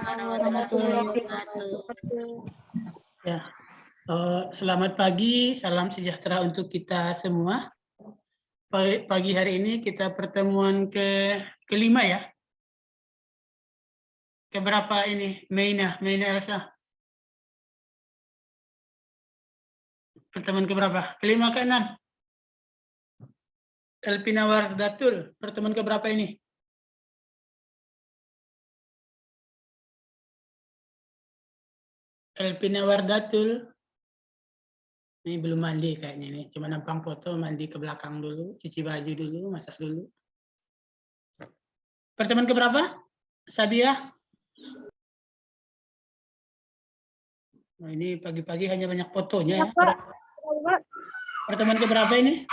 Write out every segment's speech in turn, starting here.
warahmatullahi wabarakatuh. Ya, selamat pagi, salam sejahtera untuk kita semua. Pagi hari ini kita pertemuan kelima ya. Keberapa ini? Meina Elsa. Pertemuan keberapa? Kelima ke enam? Elpina Wardatul, pertemuan keberapa ini? Elpina Wardatul. Ini belum mandi kayaknya nih, cuma nampang foto, mandi ke belakang dulu, cuci baju dulu, masak dulu. Pertemuan keberapa? Sabia? Nah, ini pagi-pagi hanya banyak fotonya ya. Pertemuan keberapa ini?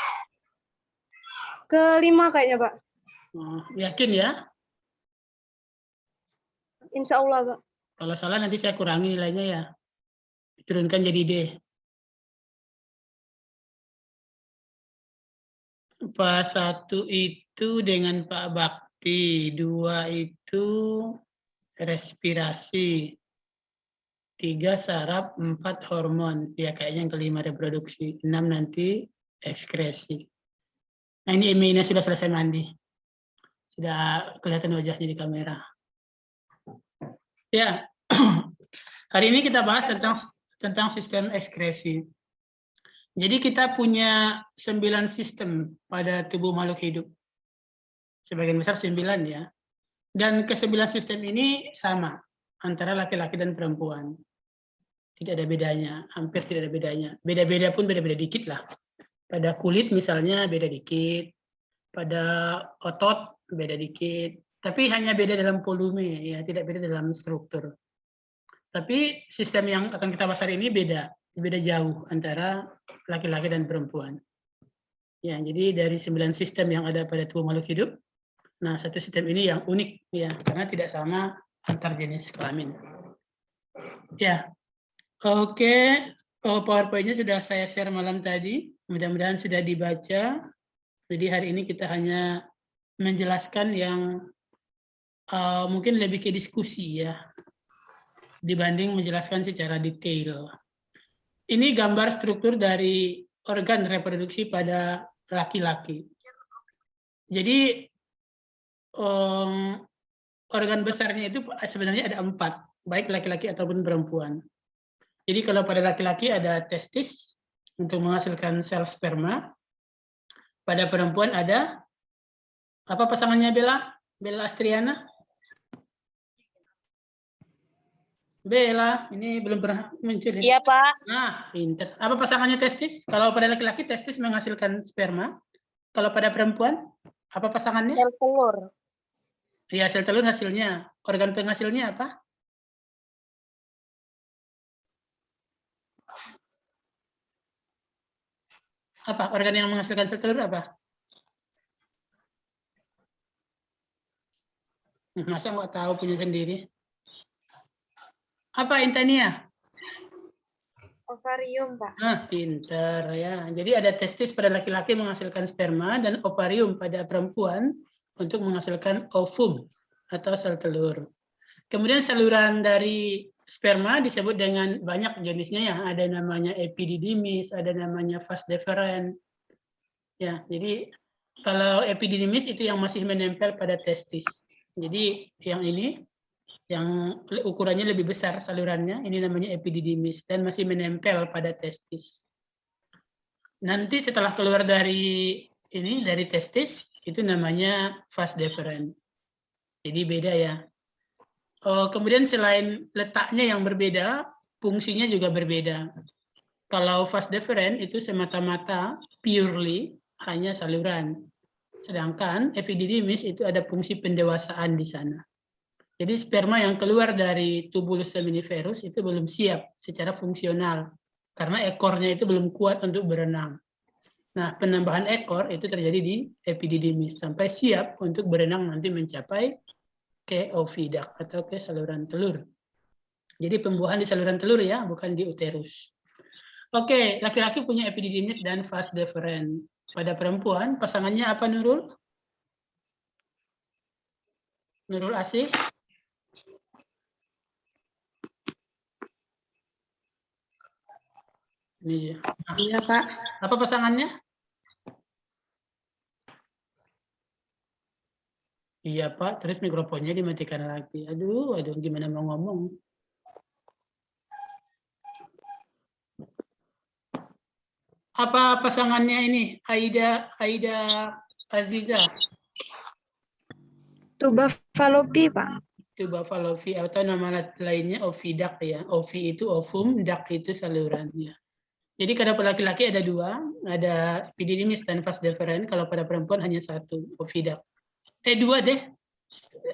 Kelima kayaknya, Pak. Oh, yakin ya? Insya Allah, Pak. Kalau salah nanti saya kurangi nilainya ya. Turunkan jadi D. Pas 1 itu dengan Pak Bakti, 2 itu respirasi, 3 saraf, 4 hormon. Ya kayaknya yang kelima reproduksi, 6 nanti ekskresi. Nah ini Emina sudah selesai mandi. Sudah kelihatan wajahnya di kamera. Ya, hari ini kita bahas tentang sistem ekskresi. Jadi kita punya 9 sistem pada tubuh makhluk hidup. Sebagian besar 9 ya. Dan ke-9 sistem ini sama antara laki-laki dan perempuan. Tidak ada bedanya, hampir tidak ada bedanya. Beda-beda pun beda-beda dikit lah. Pada kulit misalnya beda dikit, pada otot beda dikit, tapi hanya beda dalam volume ya, tidak beda dalam struktur. Tapi sistem yang akan kita bahas hari ini beda jauh antara laki-laki dan perempuan. Ya, jadi dari 9 sistem yang ada pada tubuh makhluk hidup, nah satu sistem ini yang unik ya, karena tidak sama antar jenis kelamin. Ya, oke, PowerPoint-nya sudah saya share malam tadi, mudah-mudahan sudah dibaca. Jadi hari ini kita hanya menjelaskan yang mungkin lebih ke diskusi ya, dibanding menjelaskan secara detail. Ini gambar struktur dari organ reproduksi pada laki-laki. Jadi organ besarnya itu sebenarnya ada 4, baik laki-laki ataupun perempuan. Jadi kalau pada laki-laki ada testis untuk menghasilkan sel sperma, pada perempuan ada apa pasangannya Bella? Bella Astriana? Bella, ini belum pernah muncul. Iya, Pak. Nah, pinter. Apa pasangannya testis? Kalau pada laki-laki testis menghasilkan sperma. Kalau pada perempuan, apa pasangannya? Sel telur. Ya, sel telur hasilnya. Organ penghasilnya apa? Apa? Organ yang menghasilkan sel telur apa? Masa nggak tahu punya sendiri? Apa Intania? Ovarium, Pak. Nah, pinter ya. Jadi ada testis pada laki-laki menghasilkan sperma dan ovarium pada perempuan untuk menghasilkan ovum atau sel telur. Kemudian saluran dari sperma disebut dengan banyak jenisnya ya. Ada namanya epididymis, ada namanya vas deferens. Ya, jadi kalau epididymis itu yang masih menempel pada testis. Jadi yang ini yang ukurannya lebih besar salurannya, ini namanya epididymis dan masih menempel pada testis. Nanti setelah keluar dari ini, dari testis, itu namanya vas deferens. Jadi beda ya. Kemudian selain letaknya yang berbeda, fungsinya juga berbeda. Kalau vas deferens itu semata-mata purely hanya saluran. Sedangkan epididymis itu ada fungsi pendewasaan di sana. Jadi sperma yang keluar dari tubulus seminiferus itu belum siap secara fungsional karena ekornya itu belum kuat untuk berenang. Nah, penambahan ekor itu terjadi di epididymis sampai siap untuk berenang nanti mencapai ke oviduct atau ke saluran telur. Jadi pembuahan di saluran telur ya, bukan di uterus. Oke, laki-laki punya epididymis dan vas deferens. Pada perempuan, pasangannya apa Nurul? Nurul Asih? Ini dia. Nah, Iya, Pak. apa pasangannya? Iya, Pak. Terus mikrofonnya dimatikan lagi. Aduh, gimana mau ngomong? Apa pasangannya ini? Aida Aziza. Tubafalopi, Pak. Itu Buffalovi atau nama lainnya oviduct ya. Ovi itu ovum, duct itu salurannya. Jadi kalau pada laki-laki ada dua, ada epididymis dan vas deferens. Kalau pada perempuan hanya satu, oviduct. Dua deh.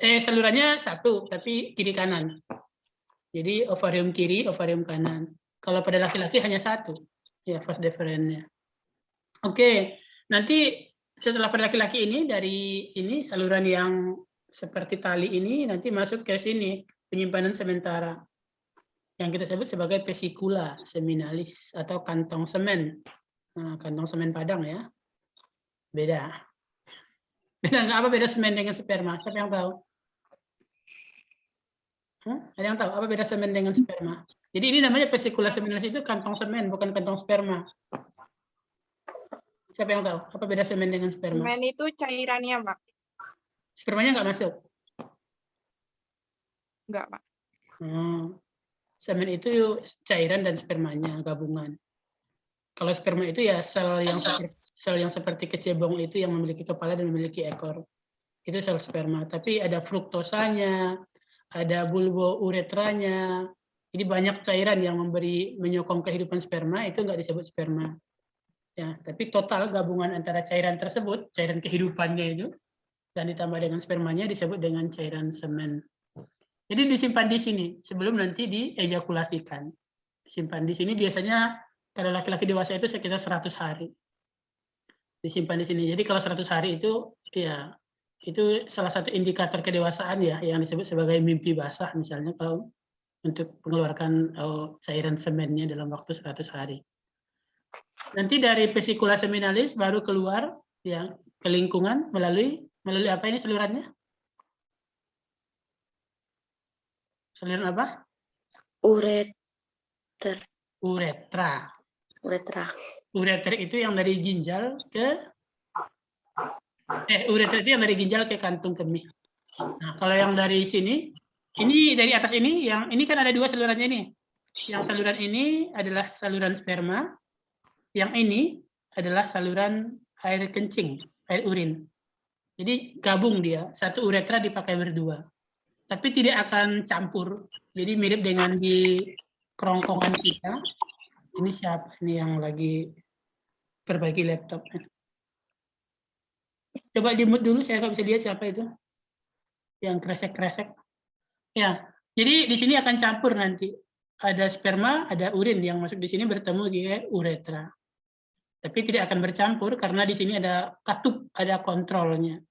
Salurannya satu, tapi kiri kanan. Jadi ovarium kiri, ovarium kanan. Kalau pada laki-laki hanya satu, ya vas deferensnya. Oke, nanti setelah pada laki-laki ini dari ini saluran yang seperti tali ini nanti masuk ke sini penyimpanan sementara yang kita sebut sebagai vesikula seminalis atau kantong semen. Nah, kantong semen Padang ya. Beda. Beda nggak apa beda semen dengan sperma? Siapa yang tahu? Ada yang tahu apa beda semen dengan sperma? Jadi ini namanya vesikula seminalis itu kantong semen bukan kantong sperma. Siapa yang tahu apa beda semen dengan sperma? Semen itu cairannya, Pak. Spermanya nggak masuk. Enggak, Pak. Semen itu cairan dan spermanya gabungan. Kalau sperma itu ya sel yang seperti kecebong itu yang memiliki kepala dan memiliki ekor. Itu sel sperma. Tapi ada fruktosanya, ada bulbouretranya. Jadi banyak cairan yang menyokong kehidupan sperma itu nggak disebut sperma. Ya, tapi total gabungan antara cairan tersebut, cairan kehidupannya itu, dan ditambah dengan spermanya disebut dengan cairan semen. Jadi disimpan di sini sebelum nanti diejakulasikan. Disimpan di sini biasanya kalau laki-laki dewasa itu sekitar 100 hari. Disimpan di sini. Jadi kalau 100 hari itu ya itu salah satu indikator kedewasaan ya yang disebut sebagai mimpi basah misalnya kalau untuk mengeluarkan cairan semennya dalam waktu 100 hari. Nanti dari vesikula seminalis baru keluar ya ke lingkungan melalui apa ini salurannya? Saluran apa? Ureter. Uretra. Uretra. Ureter itu yang dari ginjal ke ureter itu yang dari ginjal ke kantung kemih. Nah, kalau yang dari sini, ini dari atas ini, yang ini kan ada dua salurannya ini. Yang saluran ini adalah saluran sperma, yang ini adalah saluran air kencing, air urin. Jadi gabung dia, satu uretra dipakai berdua. Tapi tidak akan campur. Jadi mirip dengan di kerongkongan kita. Ini siapa ini yang lagi perbaiki laptop? Coba di-mute dulu, saya nggak bisa lihat siapa itu. Yang kresek-kresek. Ya, jadi di sini akan campur nanti. Ada sperma, ada urin yang masuk di sini bertemu di uretra. Tapi tidak akan bercampur karena di sini ada katup, ada kontrolnya.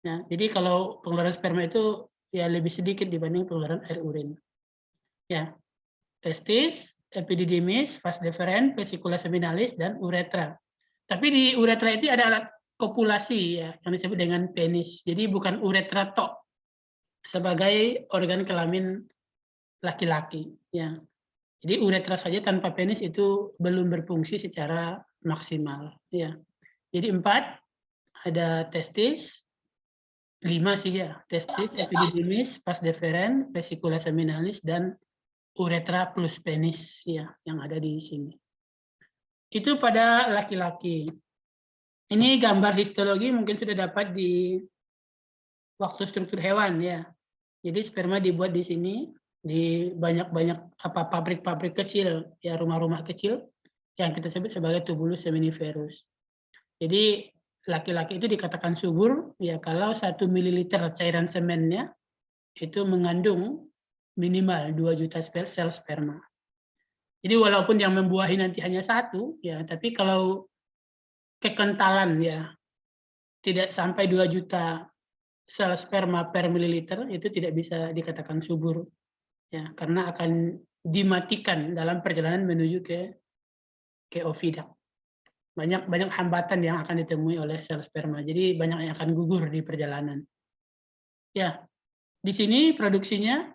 Nah, jadi kalau pengeluaran sperma itu ya lebih sedikit dibanding pengeluaran air urin. Ya, testis, epididymis, vas deferens, vesikula seminalis, dan uretra. Tapi di uretra itu ada alat kopulasi ya yang disebut dengan penis. Jadi bukan uretra tok sebagai organ kelamin laki-laki ya. Jadi uretra saja tanpa penis itu belum berfungsi secara maksimal ya. Jadi 4 ada testis, 5 sih ya, testis, epididymis, vas deferens, vesikula seminalis, dan uretra plus penis ya yang ada di sini. Itu pada laki-laki. Ini gambar histologi mungkin sudah dapat di waktu struktur hewan ya. Jadi sperma dibuat di sini di banyak-banyak pabrik-pabrik kecil ya, rumah-rumah kecil yang kita sebut sebagai tubulus seminiferus. Jadi laki-laki itu dikatakan subur ya kalau 1 ml cairan semennya itu mengandung minimal 2 juta sel sperma. Jadi walaupun yang membuahi nanti hanya 1 ya, tapi kalau kekentalan ya tidak sampai 2 juta sel sperma per mililiter itu tidak bisa dikatakan subur ya, karena akan dimatikan dalam perjalanan menuju ke oviduct. Banyak hambatan yang akan ditemui oleh sel sperma. Jadi banyak yang akan gugur di perjalanan. Ya, di sini produksinya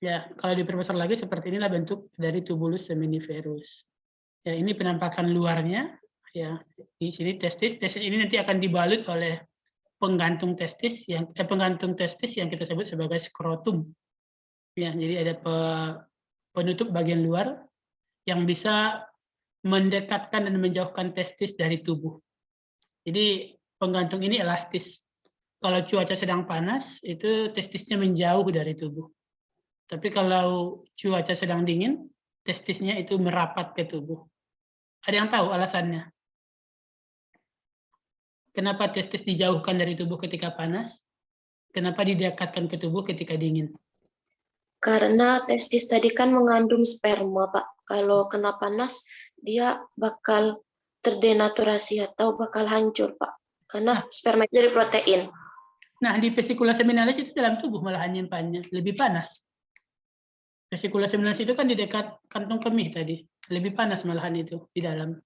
ya kalau diperbesar lagi seperti inilah bentuk dari tubulus seminiferus. Ya, ini penampakan luarnya. Ya, di sini testis. Testis ini nanti akan dibalut oleh penggantung testis yang kita sebut sebagai skrotum. Ya, jadi ada penutup bagian luar yang bisa mendekatkan dan menjauhkan testis dari tubuh. Jadi penggantung ini elastis. Kalau cuaca sedang panas, itu testisnya menjauh dari tubuh. Tapi kalau cuaca sedang dingin, testisnya itu merapat ke tubuh. Ada yang tahu alasannya? Kenapa testis dijauhkan dari tubuh ketika panas? Kenapa didekatkan ke tubuh ketika dingin? Karena testis tadi kan mengandung sperma, Pak. Kalau kena panas, dia bakal terdenaturasi atau bakal hancur, Pak. Karena sperma itu dari protein. Nah, di vesicula seminalis itu dalam tubuh malahan nyimpannya, lebih panas. Vesicula seminalis itu kan di dekat kantong kemih tadi, lebih panas malahan itu di dalam.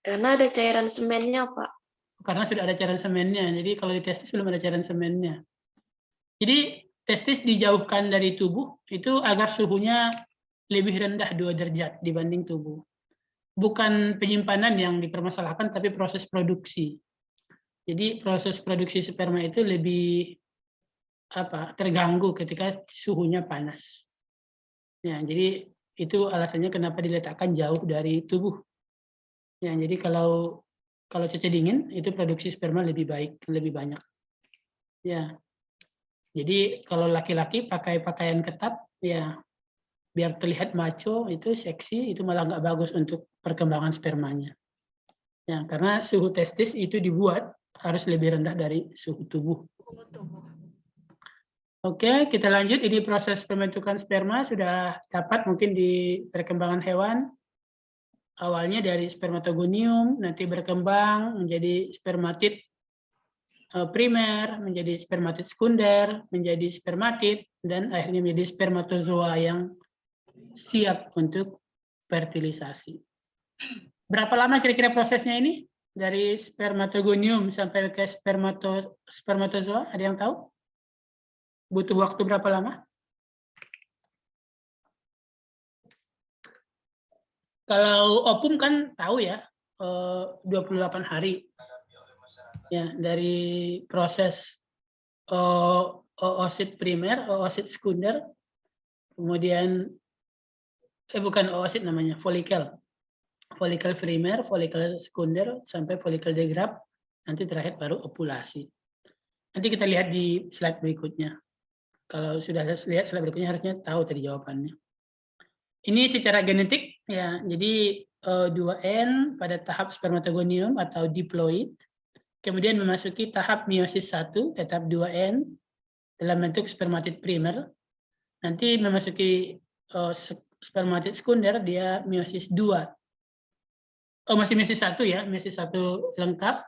Karena ada cairan semennya, Pak. Karena sudah ada cairan semennya, jadi kalau di testis belum ada cairan semennya. Jadi testis dijauhkan dari tubuh itu agar suhunya lebih rendah 2 derajat dibanding tubuh. Bukan penyimpanan yang dipermasalahkan, tapi proses produksi. Jadi proses produksi sperma itu lebih terganggu ketika suhunya panas. Ya, jadi itu alasannya kenapa diletakkan jauh dari tubuh. Ya, jadi kalau cuaca dingin itu produksi sperma lebih baik, lebih banyak. Ya. Jadi kalau laki-laki pakai pakaian ketat, ya biar terlihat macho, itu seksi, itu malah nggak bagus untuk perkembangan spermanya. Ya, karena suhu testis itu dibuat harus lebih rendah dari suhu tubuh. Oke, kita lanjut. Ini proses pembentukan sperma sudah dapat mungkin di perkembangan hewan. Awalnya dari spermatogonium, nanti berkembang menjadi spermatid primer, menjadi spermatid sekunder, menjadi spermatid, dan akhirnya menjadi spermatozoa yang siap untuk fertilisasi. Berapa lama kira-kira prosesnya ini? Dari spermatogonium sampai ke spermatozoa, ada yang tahu? Butuh waktu berapa lama? Kalau ovum kan tahu ya, 28 hari. Ya, dari proses oosit primer, oosit sekunder, kemudian bukan oosit namanya, folikel primer, folikel sekunder, sampai folikel degrad, nanti terakhir baru ovulasi. Nanti kita lihat di slide berikutnya. Kalau sudah lihat slide berikutnya harusnya tahu tadi jawabannya. Ini secara genetik ya, jadi 2N pada tahap spermatogonium atau diploid, kemudian memasuki tahap meiosis 1, tetap 2N dalam bentuk spermatid primer. Nanti memasuki spermatid sekunder, dia meiosis 2. Masih meiosis 1 ya, meiosis 1 lengkap,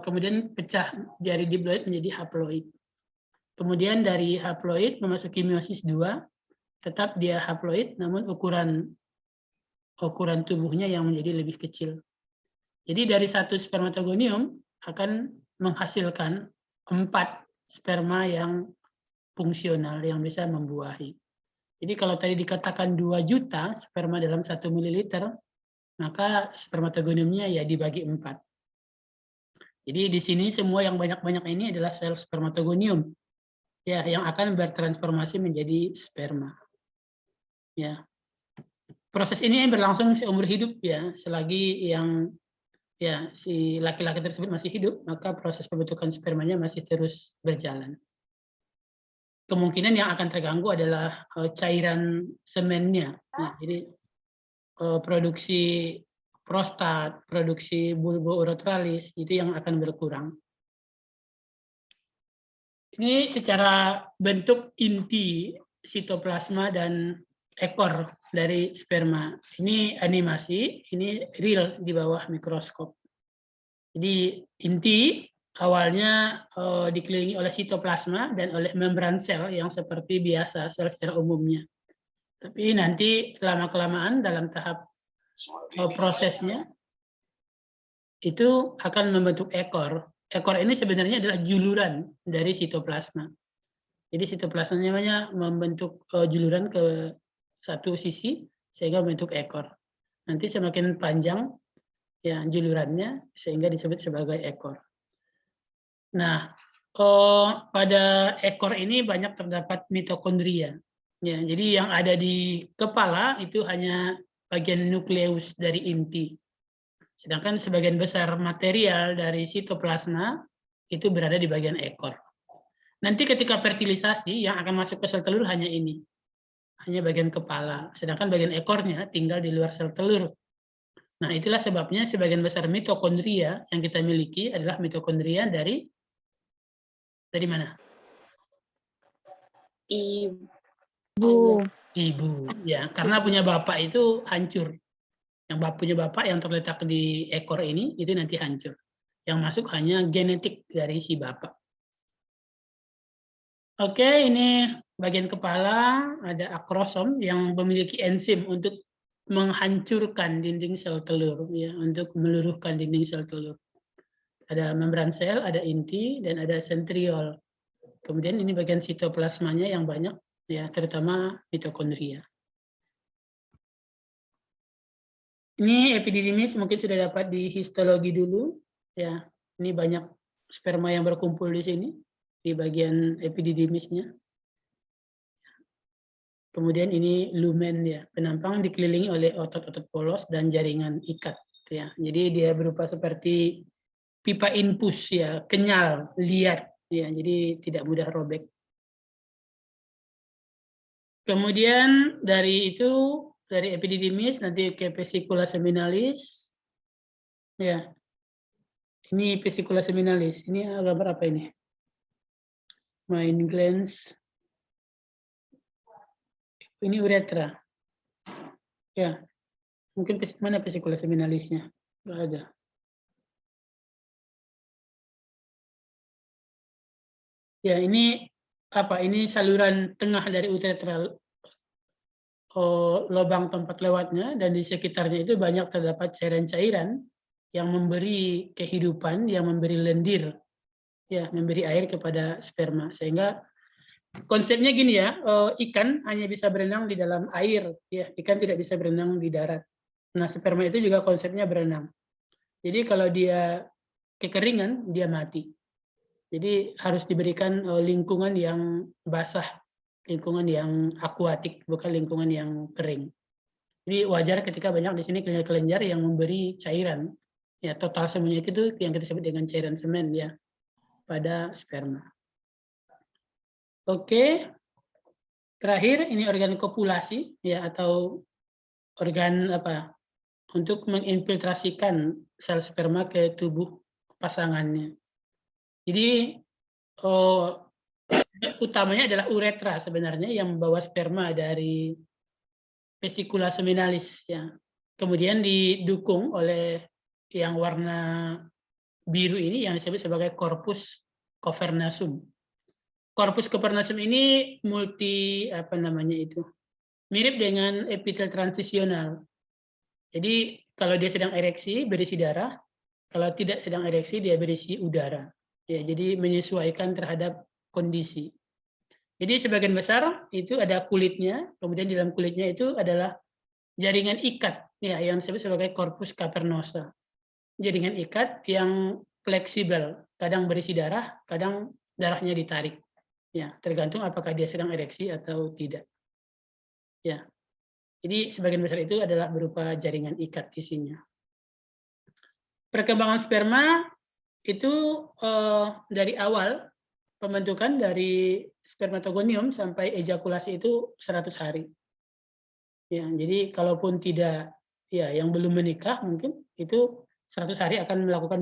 kemudian pecah dari diploid menjadi haploid. Kemudian dari haploid memasuki meiosis 2, tetap dia haploid, namun ukuran tubuhnya yang menjadi lebih kecil. Jadi dari satu spermatogonium akan menghasilkan 4 sperma yang fungsional yang bisa membuahi. Jadi kalau tadi dikatakan 2 juta sperma dalam 1 mililiter, maka spermatogoniumnya ya dibagi 4. Jadi di sini semua yang banyak-banyak ini adalah sel spermatogonium ya, yang akan bertransformasi menjadi sperma. Ya. Proses ini berlangsung seumur hidup ya, selagi yang ya si laki-laki tersebut masih hidup, maka proses pembentukan spermanya masih terus berjalan. Kemungkinan yang akan terganggu adalah cairan semennya. Nah, jadi produksi prostat, produksi bulbo-uretralis itu yang akan berkurang. Ini secara bentuk inti sitoplasma dan ekor dari sperma. Ini animasi, ini real di bawah mikroskop. Jadi inti awalnya dikelilingi oleh sitoplasma dan oleh membran sel yang seperti biasa sel secara umumnya. Tapi nanti lama-kelamaan dalam tahap prosesnya itu akan membentuk ekor. Ekor ini sebenarnya adalah juluran dari sitoplasma. Jadi sitoplasmanya membentuk juluran ke satu sisi sehingga membentuk ekor. Nanti semakin panjang ya julurannya sehingga disebut sebagai ekor. Nah, pada ekor ini banyak terdapat mitokondria. Ya, jadi yang ada di kepala itu hanya bagian nukleus dari inti. Sedangkan sebagian besar material dari sitoplasma itu berada di bagian ekor. Nanti ketika fertilisasi yang akan masuk ke sel telur hanya ini. Hanya bagian kepala. Sedangkan bagian ekornya tinggal di luar sel telur. Nah, itulah sebabnya sebagian besar mitokondria yang kita miliki adalah mitokondria dari mana? Bu. Ibu. Ya, karena punya bapak itu hancur. Yang punya bapak yang terletak di ekor ini itu nanti hancur. Yang masuk hanya genetik dari si bapak. Oke, ini bagian kepala ada akrosom yang memiliki enzim untuk menghancurkan dinding sel telur, ya, untuk meluruhkan dinding sel telur. Ada membran sel, ada inti, dan ada sentriol. Kemudian ini bagian sitoplasmanya yang banyak, ya, terutama mitokondria. Ini epididymis mungkin sudah dapat di histologi dulu, ya. Ini banyak sperma yang berkumpul di sini di bagian epididymisnya. Kemudian ini lumen, ya, penampang dikelilingi oleh otot-otot polos dan jaringan ikat, ya. Jadi dia berupa seperti pipa infus, ya, kenyal, liat, ya. Jadi tidak mudah robek. Kemudian dari itu, dari epididymis nanti ke vesicula seminalis. Ya. Ini vesicula seminalis. Ini gambar apa ini? Main glands. Ini uretra. Ya. Mungkin mana vesicula seminalisnya? Enggak ada. Ya, ini apa? Ini saluran tengah dari uretra. Lubang tempat lewatnya, dan di sekitarnya itu banyak terdapat cairan-cairan yang memberi kehidupan, yang memberi lendir, ya, memberi air kepada sperma. Sehingga konsepnya gini, ya, ikan hanya bisa berenang di dalam air, ya, ikan tidak bisa berenang di darat. Nah, sperma itu juga konsepnya berenang. Jadi kalau dia kekeringan, dia mati. Jadi harus diberikan lingkungan yang basah, lingkungan yang akuatik, bukan lingkungan yang kering. Jadi wajar ketika banyak di sini kelenjar-kelenjar yang memberi cairan. Ya, total semuanya itu yang kita sebut dengan cairan semen, ya, pada sperma. Oke. Terakhir ini organ kopulasi, ya, atau organ apa? Untuk menginfiltrasikan sel sperma ke tubuh pasangannya. Jadi utamanya adalah uretra sebenarnya yang membawa sperma dari vesicula seminalis, ya. Kemudian didukung oleh yang warna biru ini yang disebut sebagai corpus cavernasum. Corpus cavernasum ini mirip dengan epitel transisional. Jadi kalau dia sedang ereksi berisi darah, kalau tidak sedang ereksi dia berisi udara. Ya, jadi menyesuaikan terhadap kondisi. Jadi sebagian besar itu ada kulitnya, kemudian di dalam kulitnya itu adalah jaringan ikat, ya, yang disebut sebagai corpus cavernosa. Jaringan ikat yang fleksibel, kadang berisi darah, kadang darahnya ditarik. Ya, tergantung apakah dia sedang ereksi atau tidak. Ya. Jadi sebagian besar itu adalah berupa jaringan ikat isinya. Perkembangan sperma itu dari awal pembentukan dari spermatogonium sampai ejakulasi itu 100 hari. Ya, jadi kalaupun tidak, ya, yang belum menikah mungkin itu 100 hari akan melakukan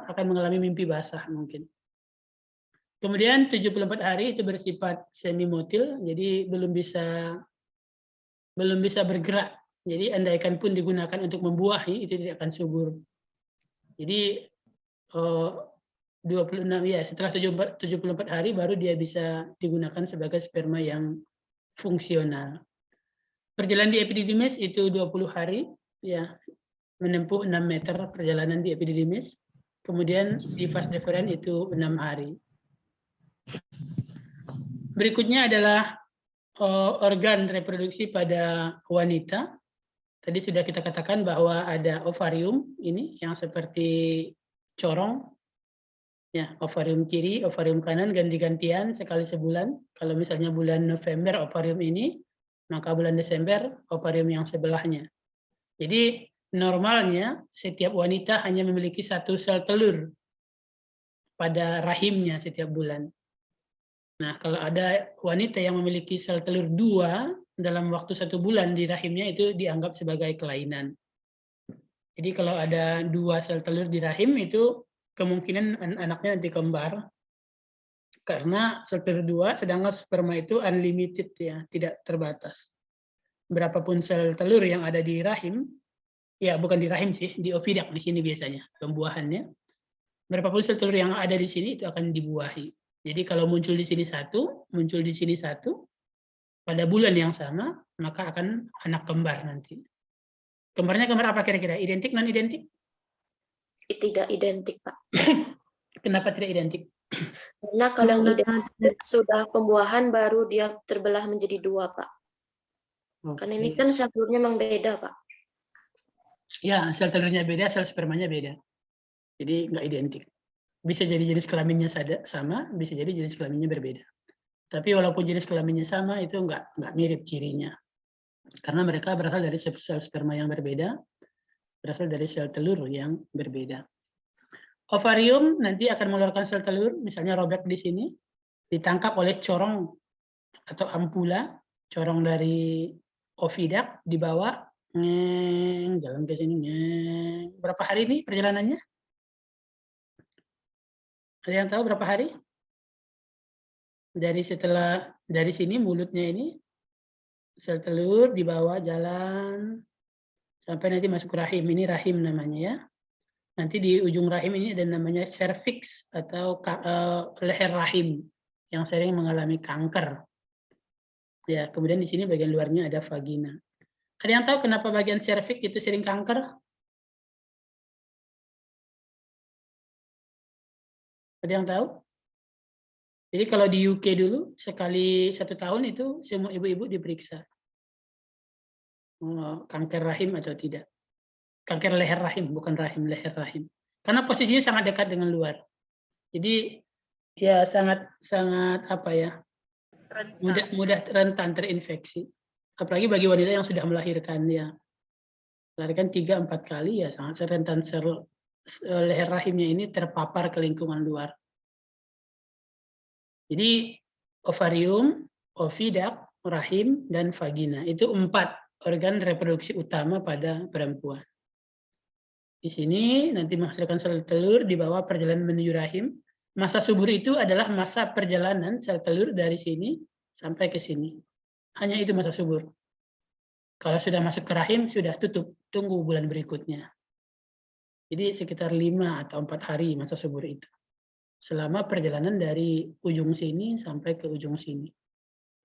akan mengalami mimpi basah mungkin. Kemudian 74 hari itu bersifat semi motil, jadi belum bisa bergerak. Jadi andaikan pun digunakan untuk membuahi itu tidak akan subur. Jadi 26, ya, setelah 74 hari baru dia bisa digunakan sebagai sperma yang fungsional. Perjalanan di epididymis itu 20 hari, ya, menempuh 6 meter perjalanan di epididymis. Kemudian di vas deferens itu 6 hari. Berikutnya adalah organ reproduksi pada wanita. Tadi sudah kita katakan bahwa ada ovarium ini yang seperti corong, ya, ovarium kiri, ovarium kanan ganti-gantian sekali sebulan. Kalau misalnya bulan November ovarium ini, maka bulan Desember ovarium yang sebelahnya. Jadi normalnya setiap wanita hanya memiliki 1 sel telur pada rahimnya setiap bulan. Nah, kalau ada wanita yang memiliki sel telur 2 dalam waktu 1 bulan di rahimnya, itu dianggap sebagai kelainan. Jadi kalau ada 2 sel telur di rahim, itu kemungkinan anaknya nanti kembar. Karena sel telur 2, sedangkan sperma itu unlimited, ya, tidak terbatas. Berapapun sel telur yang ada di rahim, ya bukan di rahim sih, di ovidak di sini biasanya pembuahannya. Berapapun sel telur yang ada di sini itu akan dibuahi. Jadi kalau muncul di sini 1, muncul di sini 1, pada bulan yang sama, maka akan anak kembar nanti. Kembarnya kembar apa kira-kira? Identik, non-identik? Tidak identik, Pak. Kenapa tidak identik? Karena kalau yang identik sudah pembuahan baru dia terbelah menjadi 2, Pak. Karena ini kan sel telurnya memang beda, Pak. Ya, sel telurnya beda, sel spermanya beda. Jadi nggak identik. Bisa jadi jenis kelaminnya sama, bisa jadi jenis kelaminnya berbeda. Tapi walaupun jenis kelaminnya sama, itu nggak mirip cirinya. Karena mereka berasal dari sel sperma yang berbeda, berasal dari sel telur yang berbeda. Ovarium nanti akan mengeluarkan sel telur, misalnya robek di sini, ditangkap oleh corong atau ampula, corong dari ovidak, dibawa, jalan ke sini, berapa hari ini perjalanannya? Ada yang tahu berapa hari? Dari sini mulutnya ini, sel telur dibawa jalan sampai nanti masuk rahim. Ini rahim namanya, ya. Nanti di ujung rahim ini ada namanya serviks atau leher rahim yang sering mengalami kanker. Ya, kemudian di sini bagian luarnya ada vagina. Ada yang tahu kenapa bagian serviks itu sering kanker? Ada yang tahu? Jadi kalau di UK dulu, sekali 1 tahun itu semua ibu-ibu diperiksa. Kanker rahim atau tidak. Kanker leher rahim, bukan rahim, leher rahim. Karena posisinya sangat dekat dengan luar. Jadi ya sangat apa ya, mudah rentan terinfeksi. Apalagi bagi wanita yang sudah melahirkan, ya. Melahirkan 3-4 kali, ya sangat rentan leher rahimnya ini terpapar ke lingkungan luar. Jadi ovarium, ovidak, rahim, dan vagina. Itu 4 organ reproduksi utama pada perempuan. Di sini nanti menghasilkan sel telur di bawah perjalanan menuju rahim. Masa subur itu adalah masa perjalanan sel telur dari sini sampai ke sini. Hanya itu masa subur. Kalau sudah masuk ke rahim, sudah tutup. Tunggu bulan berikutnya. Jadi sekitar 5 atau 4 hari masa subur itu. Selama perjalanan dari ujung sini sampai ke ujung sini.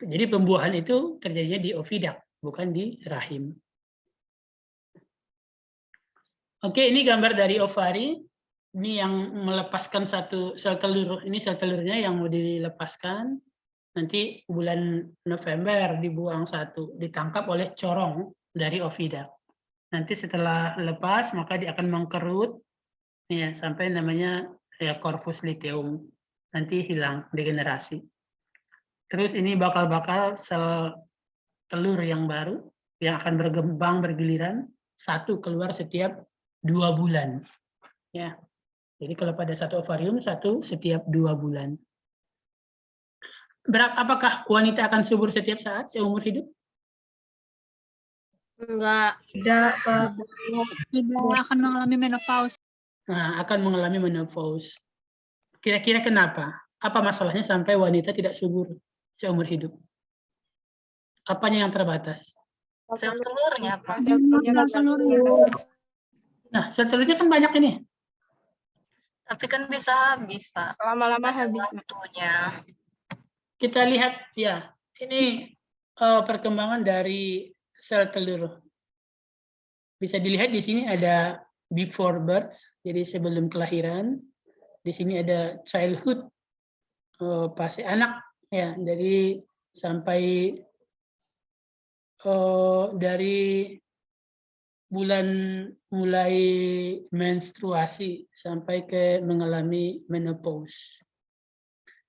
Jadi pembuahan itu terjadinya di ovidak, bukan di rahim. Oke, ini gambar dari ovari. Ini yang melepaskan 1 sel telur. Ini sel telurnya yang mau dilepaskan. Nanti bulan November dibuang 1, ditangkap oleh corong dari ovidak. Nanti setelah lepas, maka dia akan mengkerut, ya, sampai namanya ya corpus luteum. Nanti hilang, degenerasi. Terus ini bakal sel telur yang baru yang akan berkembang bergiliran, 1 keluar setiap 2 bulan. Ya. Jadi kalau pada 1 ovarium, 1 setiap 2 bulan. Apakah wanita akan subur setiap saat seumur hidup? Enggak. Tidak, Pak. Tidak akan mengalami menopause. Nah, akan mengalami menopause. Kira-kira kenapa? Apa masalahnya sampai wanita tidak subur seumur hidup? Apanya yang terbatas? Sel telurnya, Pak. Nah, sel telurnya kan banyak ini. Tapi kan bisa habis, Pak. Lama-lama habis waktunya. Kita lihat, ya, ini perkembangan dari sel telur. Bisa dilihat di sini ada before birth, jadi sebelum kelahiran. Di sini ada childhood, fase anak, ya, dari sampai dari bulan mulai menstruasi sampai ke mengalami menopause.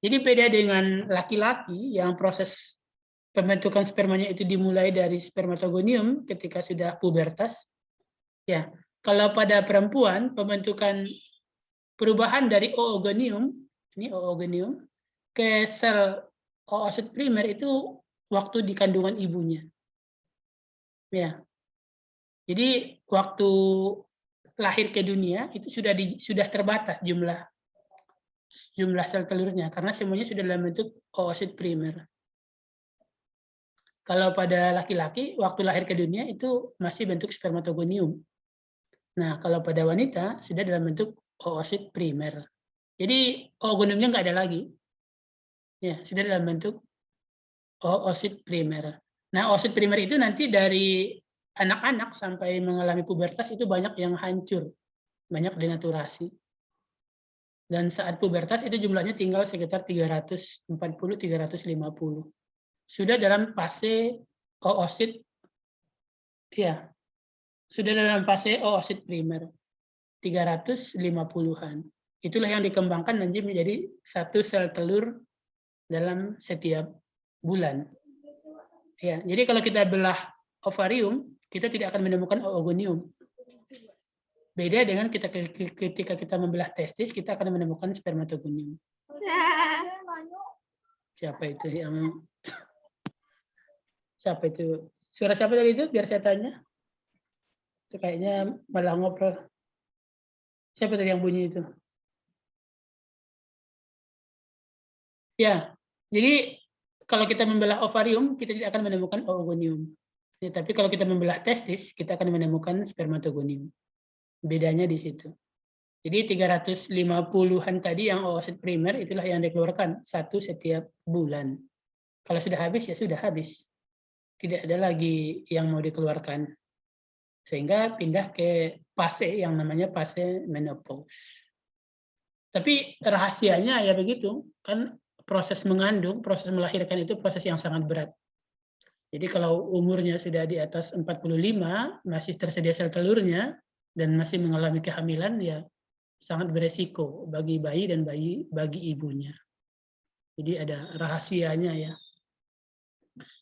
Jadi beda dengan laki-laki yang proses pembentukan spermanya itu dimulai dari spermatogonium ketika sudah pubertas. Ya, kalau pada perempuan pembentukan perubahan dari oogonium, ini oogonium, ke sel oosit primer itu waktu di kandungan ibunya. Ya. Jadi waktu lahir ke dunia itu sudah terbatas jumlah sel telurnya karena semuanya sudah dalam bentuk oosit primer. Kalau pada laki-laki waktu lahir ke dunia itu masih bentuk spermatogonium. Nah, kalau pada wanita sudah dalam bentuk oosit primer. Jadi oogoniumnya nggak ada lagi. Ya, sudah dalam bentuk oosit primer. Nah, oosit primer itu nanti dari anak-anak sampai mengalami pubertas itu banyak yang hancur, banyak denaturasi. Dan saat pubertas itu jumlahnya tinggal sekitar 340-350. Sudah dalam fase oosit, ya, sudah dalam fase oosit primer, 350-an. Itulah yang dikembangkan nanti menjadi satu sel telur dalam setiap bulan. Ya, jadi kalau kita belah ovarium, kita tidak akan menemukan oogonium. Beda dengan ketika kita membelah testis, kita akan menemukan spermatogonium. Siapa itu yang... Siapa itu? Suara siapa tadi itu? Biar saya tanya. Itu kayaknya malah ngobrol. Siapa tadi yang bunyi itu? Ya, jadi kalau kita membelah ovarium, kita tidak akan menemukan oogonium. Ya, tapi kalau kita membelah testis, kita akan menemukan spermatogonium. Bedanya di situ. Jadi 350-an tadi yang oosit primer itulah yang dikeluarkan satu setiap bulan. Kalau sudah habis ya sudah habis. Tidak ada lagi yang mau dikeluarkan. Sehingga pindah ke fase yang namanya fase menopause. Tapi rahasianya ya begitu, kan proses mengandung, proses melahirkan itu proses yang sangat berat. Jadi kalau umurnya sudah di atas 45, masih tersedia sel telurnya, dan masih mengalami kehamilan, ya sangat beresiko bagi bayi dan bagi ibunya. Jadi ada rahasianya ya.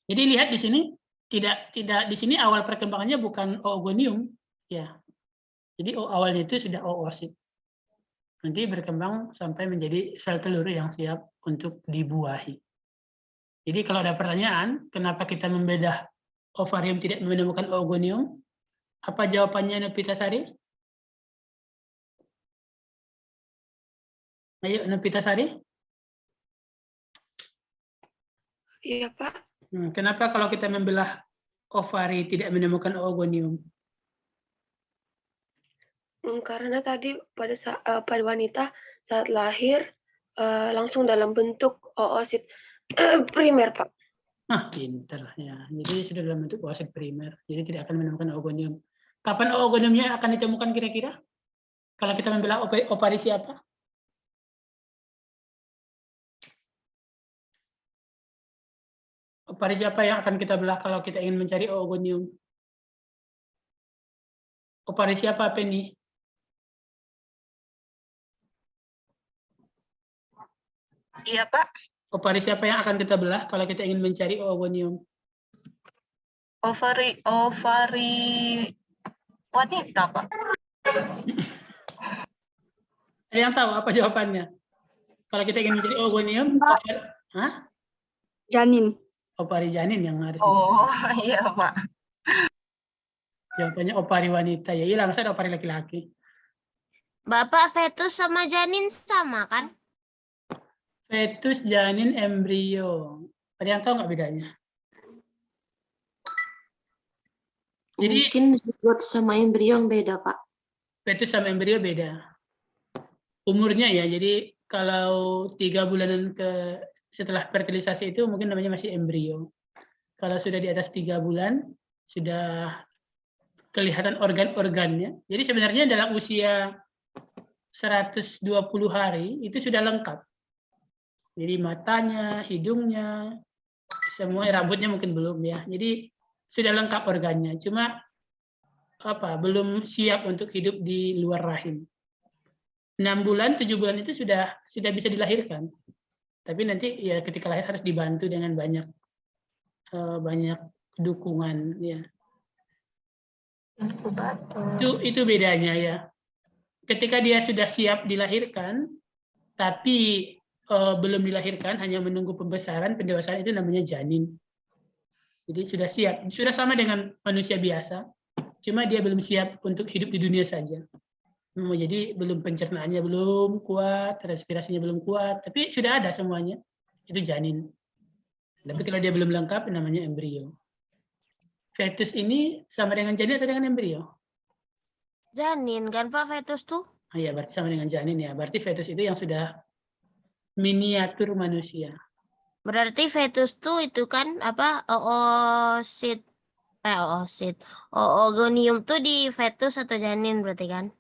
Jadi lihat di sini tidak di sini awal perkembangannya bukan oogonium ya. Jadi awalnya itu sudah oosit. Nanti berkembang sampai menjadi sel telur yang siap untuk dibuahi. Jadi kalau ada pertanyaan, kenapa kita membedah ovarium tidak menemukan oogonium? Apa jawabannya Novita Sari? Ayo Novita Sari. Iya, Pak. Kenapa kalau kita membelah ovari tidak menemukan oogonium? Karena tadi pada wanita saat lahir langsung dalam bentuk oosit primer, Pak. Nah, pinter ya. Jadi sudah dalam bentuk oosit primer. Jadi tidak akan menemukan oogonium. Kapan oogoniumnya akan ditemukan kira-kira? Kalau kita membelah ovari siapa? Ovari siapa yang akan kita belah kalau kita ingin mencari oogonium? Ovari siapa, Penny? Iya, Pak. Ovari siapa yang akan kita belah kalau kita ingin mencari oogonium? Ovari wanita, Pak. Ada yang tahu apa jawabannya? Kalau kita ingin mencari oogonium, Janin. ovari janin yang harus. Oh, iya, Pak. Jawabannya ovari wanita. Ya iyalah, masa ada ovari laki-laki. Bapak, fetus sama janin sama kan? Fetus, janin, embrio. Ada yang tahu nggak bedanya? Jadi, Mungkin zigot sama embrio yang beda, Pak. fetus sama embrio beda. Umurnya ya, jadi kalau 3 bulanan setelah fertilisasi itu mungkin namanya masih embrio. Kalau sudah di atas 3 bulan, sudah kelihatan organ-organnya. Jadi sebenarnya dalam usia 120 hari itu sudah lengkap. Jadi matanya, hidungnya, semua rambutnya mungkin belum ya. Jadi sudah lengkap organnya, cuma belum siap untuk hidup di luar rahim. 6 bulan, 7 bulan itu sudah bisa dilahirkan. Tapi nanti ya ketika lahir harus dibantu dengan banyak dukungan ya. Itu bedanya ya. Ketika dia sudah siap dilahirkan, tapi belum dilahirkan, hanya menunggu pembesaran, pendewasaan, itu namanya janin. Jadi sudah siap, sudah sama dengan manusia biasa, cuma dia belum siap untuk hidup di dunia saja. Jadi belum pencernaannya belum kuat, respirasinya belum kuat, tapi sudah ada semuanya. Itu janin. Tapi kalau dia belum lengkap, namanya embrio. Fetus ini sama dengan janin atau dengan embrio? Janin kan Pak fetus tuh? Iya, berarti sama dengan janin ya. Berarti fetus itu yang sudah miniatur manusia. Berarti fetus tuh itu kan apa? Oosit. Oogonium tuh di fetus atau janin berarti kan?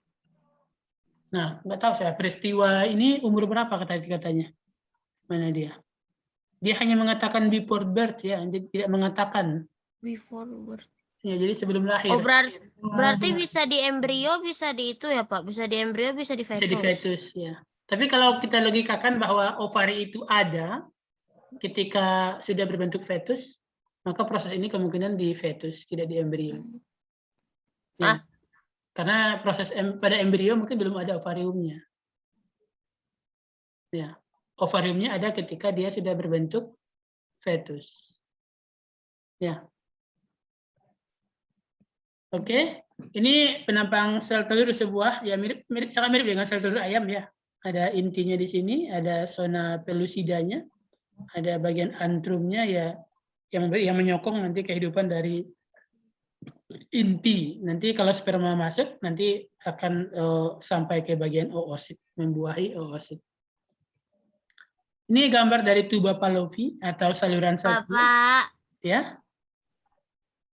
Nah, nggak tahu saya peristiwa ini umur berapa katanya. Mana dia? Dia hanya mengatakan before birth ya, jadi tidak mengatakan Before birth. ya, jadi sebelum lahir. Oh berarti bisa di embrio, bisa di itu ya Pak? Bisa di embrio, bisa di fetus. Bisa di fetus ya. Tapi kalau kita logikakan bahwa ovari itu ada ketika sudah berbentuk fetus, maka proses ini kemungkinan di fetus, tidak di embrio. Ya. Karena proses pada embrio mungkin belum ada ovariumnya. Ya. Ovariumnya ada ketika dia sudah berbentuk fetus. Ya. Oke, ini penampang sel telur sebuah ya sangat mirip dengan sel telur ayam ya. Ada intinya di sini, ada zona pelusidanya, ada bagian antrumnya ya yang menyokong nanti kehidupan dari inti. Nanti kalau sperma masuk nanti akan sampai ke bagian oosit, membuahi oosit. Ini gambar dari tuba Pavlovi atau saluran sel telur. Bapak, Ya.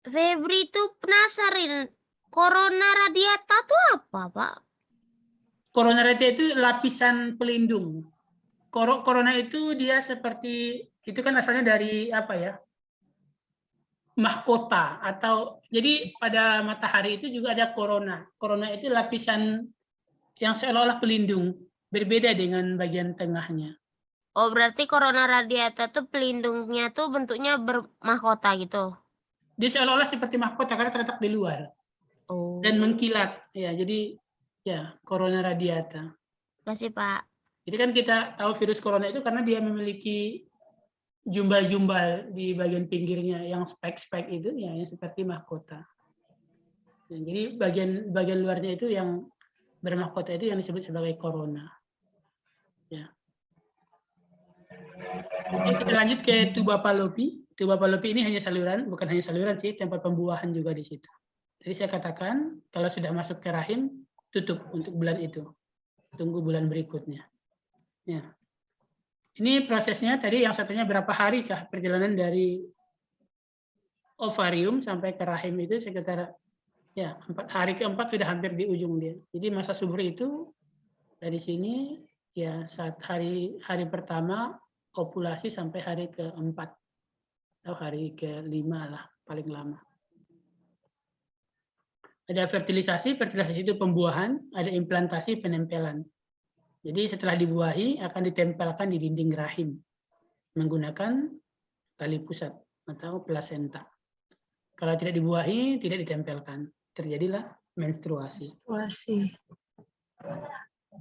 Febri tuh penasaran, corona radiata tuh apa, Pak? Corona radiata itu lapisan pelindung. Corona itu dia seperti, itu kan asalnya dari apa ya? Mahkota atau, jadi pada matahari itu juga ada corona. Corona itu lapisan yang seolah-olah pelindung, berbeda dengan bagian tengahnya. Oh, berarti corona radiata tuh pelindungnya tuh bentuknya bermahkota gitu. Dia seolah-olah seperti mahkota karena terletak di luar. Oh. Dan mengkilat. Ya, jadi ya, corona radiata. Kasih, Pak. Jadi kan kita tahu virus corona itu karena dia memiliki jumbal-jumbal di bagian pinggirnya yang spek-spek itu ya, yang seperti mahkota. Ya, jadi bagian luarnya itu yang bermahkota itu yang disebut sebagai corona. Ya. Oke, kita lanjut ke tuba Pavlovi. Tuba Pavlovi ini hanya saluran, bukan hanya saluran sih, tempat pembuahan juga di situ. Jadi saya katakan kalau sudah masuk ke rahim, tutup untuk bulan itu. Tunggu bulan berikutnya. Ya. Ini prosesnya tadi yang satunya berapa hari kah perjalanan dari ovarium sampai ke rahim itu sekitar ya 4 hari keempat sudah hampir di ujung dia. Jadi masa subur itu dari sini ya saat hari pertama ovulasi sampai hari keempat atau hari kelima lah paling lama. Ada fertilisasi itu pembuahan, ada implantasi penempelan. Jadi setelah dibuahi akan ditempelkan di dinding rahim menggunakan tali pusat atau plasenta. Kalau tidak dibuahi, tidak ditempelkan. Terjadilah menstruasi.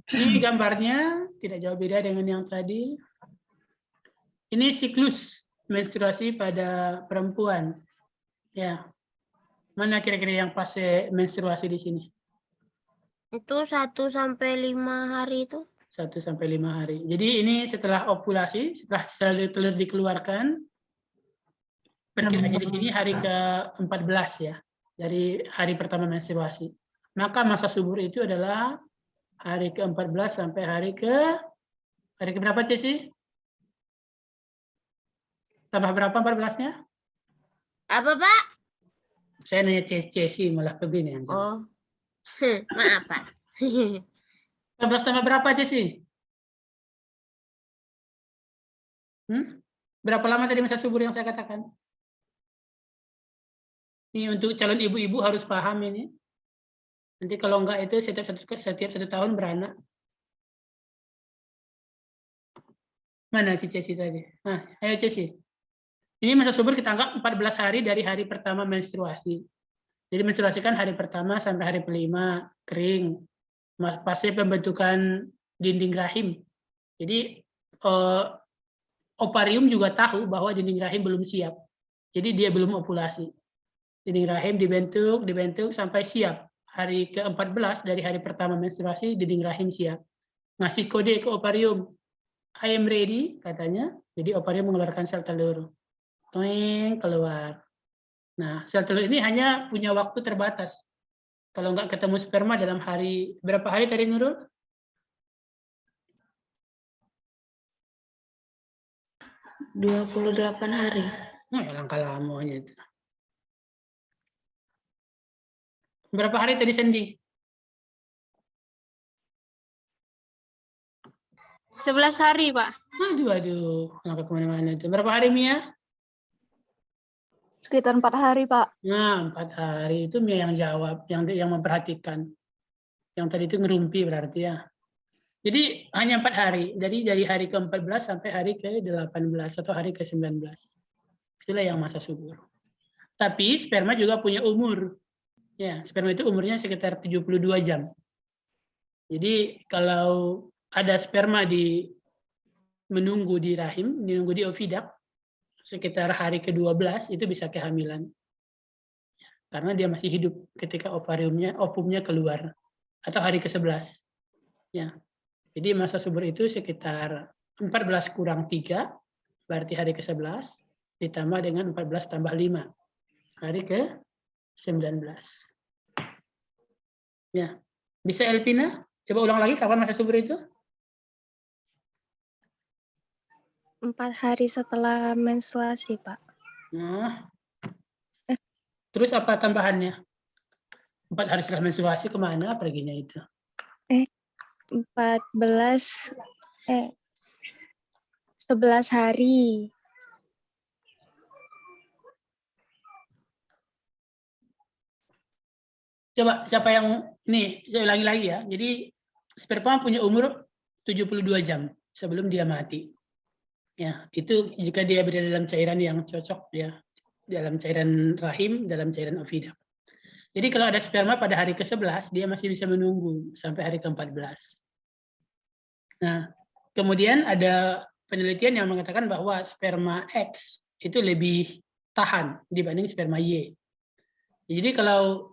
Ini gambarnya tidak jauh beda dengan yang tadi. Ini siklus menstruasi pada perempuan. Ya. Mana kira-kira yang fase menstruasi di sini? Itu 1 sampai 5 hari itu. 1 sampai 5 hari. Jadi ini setelah ovulasi, setelah sel telur dikeluarkan, perkiraannya di sini hari ke-14 ya, dari hari pertama menstruasi. Maka masa subur itu adalah hari ke-14 sampai hari ke berapa, Cesi? Tambah berapa 14-nya? Apa, Pak? Saya nanya Cesi malah begini. Oh, maaf, Pak. 14 tambah berapa, Cesi? Berapa lama tadi masa subur yang saya katakan? Ini untuk calon ibu-ibu harus paham ini. Nanti kalau enggak itu setiap 1 tahun beranak. Mana si Ceci tadi? Nah, ayo Ceci. Ini masa subur kita anggap 14 hari dari hari pertama menstruasi. Jadi menstruasi kan hari pertama sampai hari kelima, kering. Fase pembentukan dinding rahim. Jadi ovarium juga tahu bahwa dinding rahim belum siap. Jadi dia belum ovulasi. Dinding rahim dibentuk sampai siap. Hari ke-14 dari hari pertama menstruasi, dinding rahim siap. Ngasih kode ke ovarium. I am ready, katanya. Jadi ovarium mengeluarkan sel telur. Toing, keluar. Nah, sel telur ini hanya punya waktu terbatas. Kalau nggak ketemu sperma dalam hari, berapa hari tadi Nurul? 28 hari. Langkah lamanya itu. Berapa hari tadi Sandy? 11 hari, Pak. Aduh, kenapa kemana-mana itu? Berapa hari Mia? Sekitar 4 hari, Pak. Nah, 4 hari itu Mia yang jawab, yang memperhatikan. Yang tadi itu ngerumpi berarti ya. Jadi hanya 4 hari, jadi dari hari ke-14 sampai hari ke-18 atau hari ke-19. Itulah yang masa subur. Tapi sperma juga punya umur. Ya, sperma itu umurnya sekitar 72 jam. Jadi kalau ada sperma menunggu di rahim, menunggu di ovidak, sekitar hari ke-12 itu bisa kehamilan. Karena dia masih hidup ketika ovumnya keluar. Atau hari ke-11. Ya. Jadi masa subur itu sekitar 14 kurang 3, berarti hari ke-11, ditambah dengan 14 tambah 5, hari ke-19. Ya. Bisa Elpina? Coba ulang lagi kapan masa subur itu? 4 hari setelah menstruasi, Pak. Nah. Terus apa tambahannya? 4 hari setelah menstruasi kemana perginya itu? 11 hari. Coba siapa yang saya ulangi lagi ya. Jadi sperma punya umur 72 jam sebelum dia mati. Ya, itu jika dia berada dalam cairan yang cocok ya, dalam cairan rahim, dalam cairan ovidak. Jadi kalau ada sperma pada hari ke-11, dia masih bisa menunggu sampai hari ke-14. Nah, kemudian ada penelitian yang mengatakan bahwa sperma X itu lebih tahan dibanding sperma Y. Jadi kalau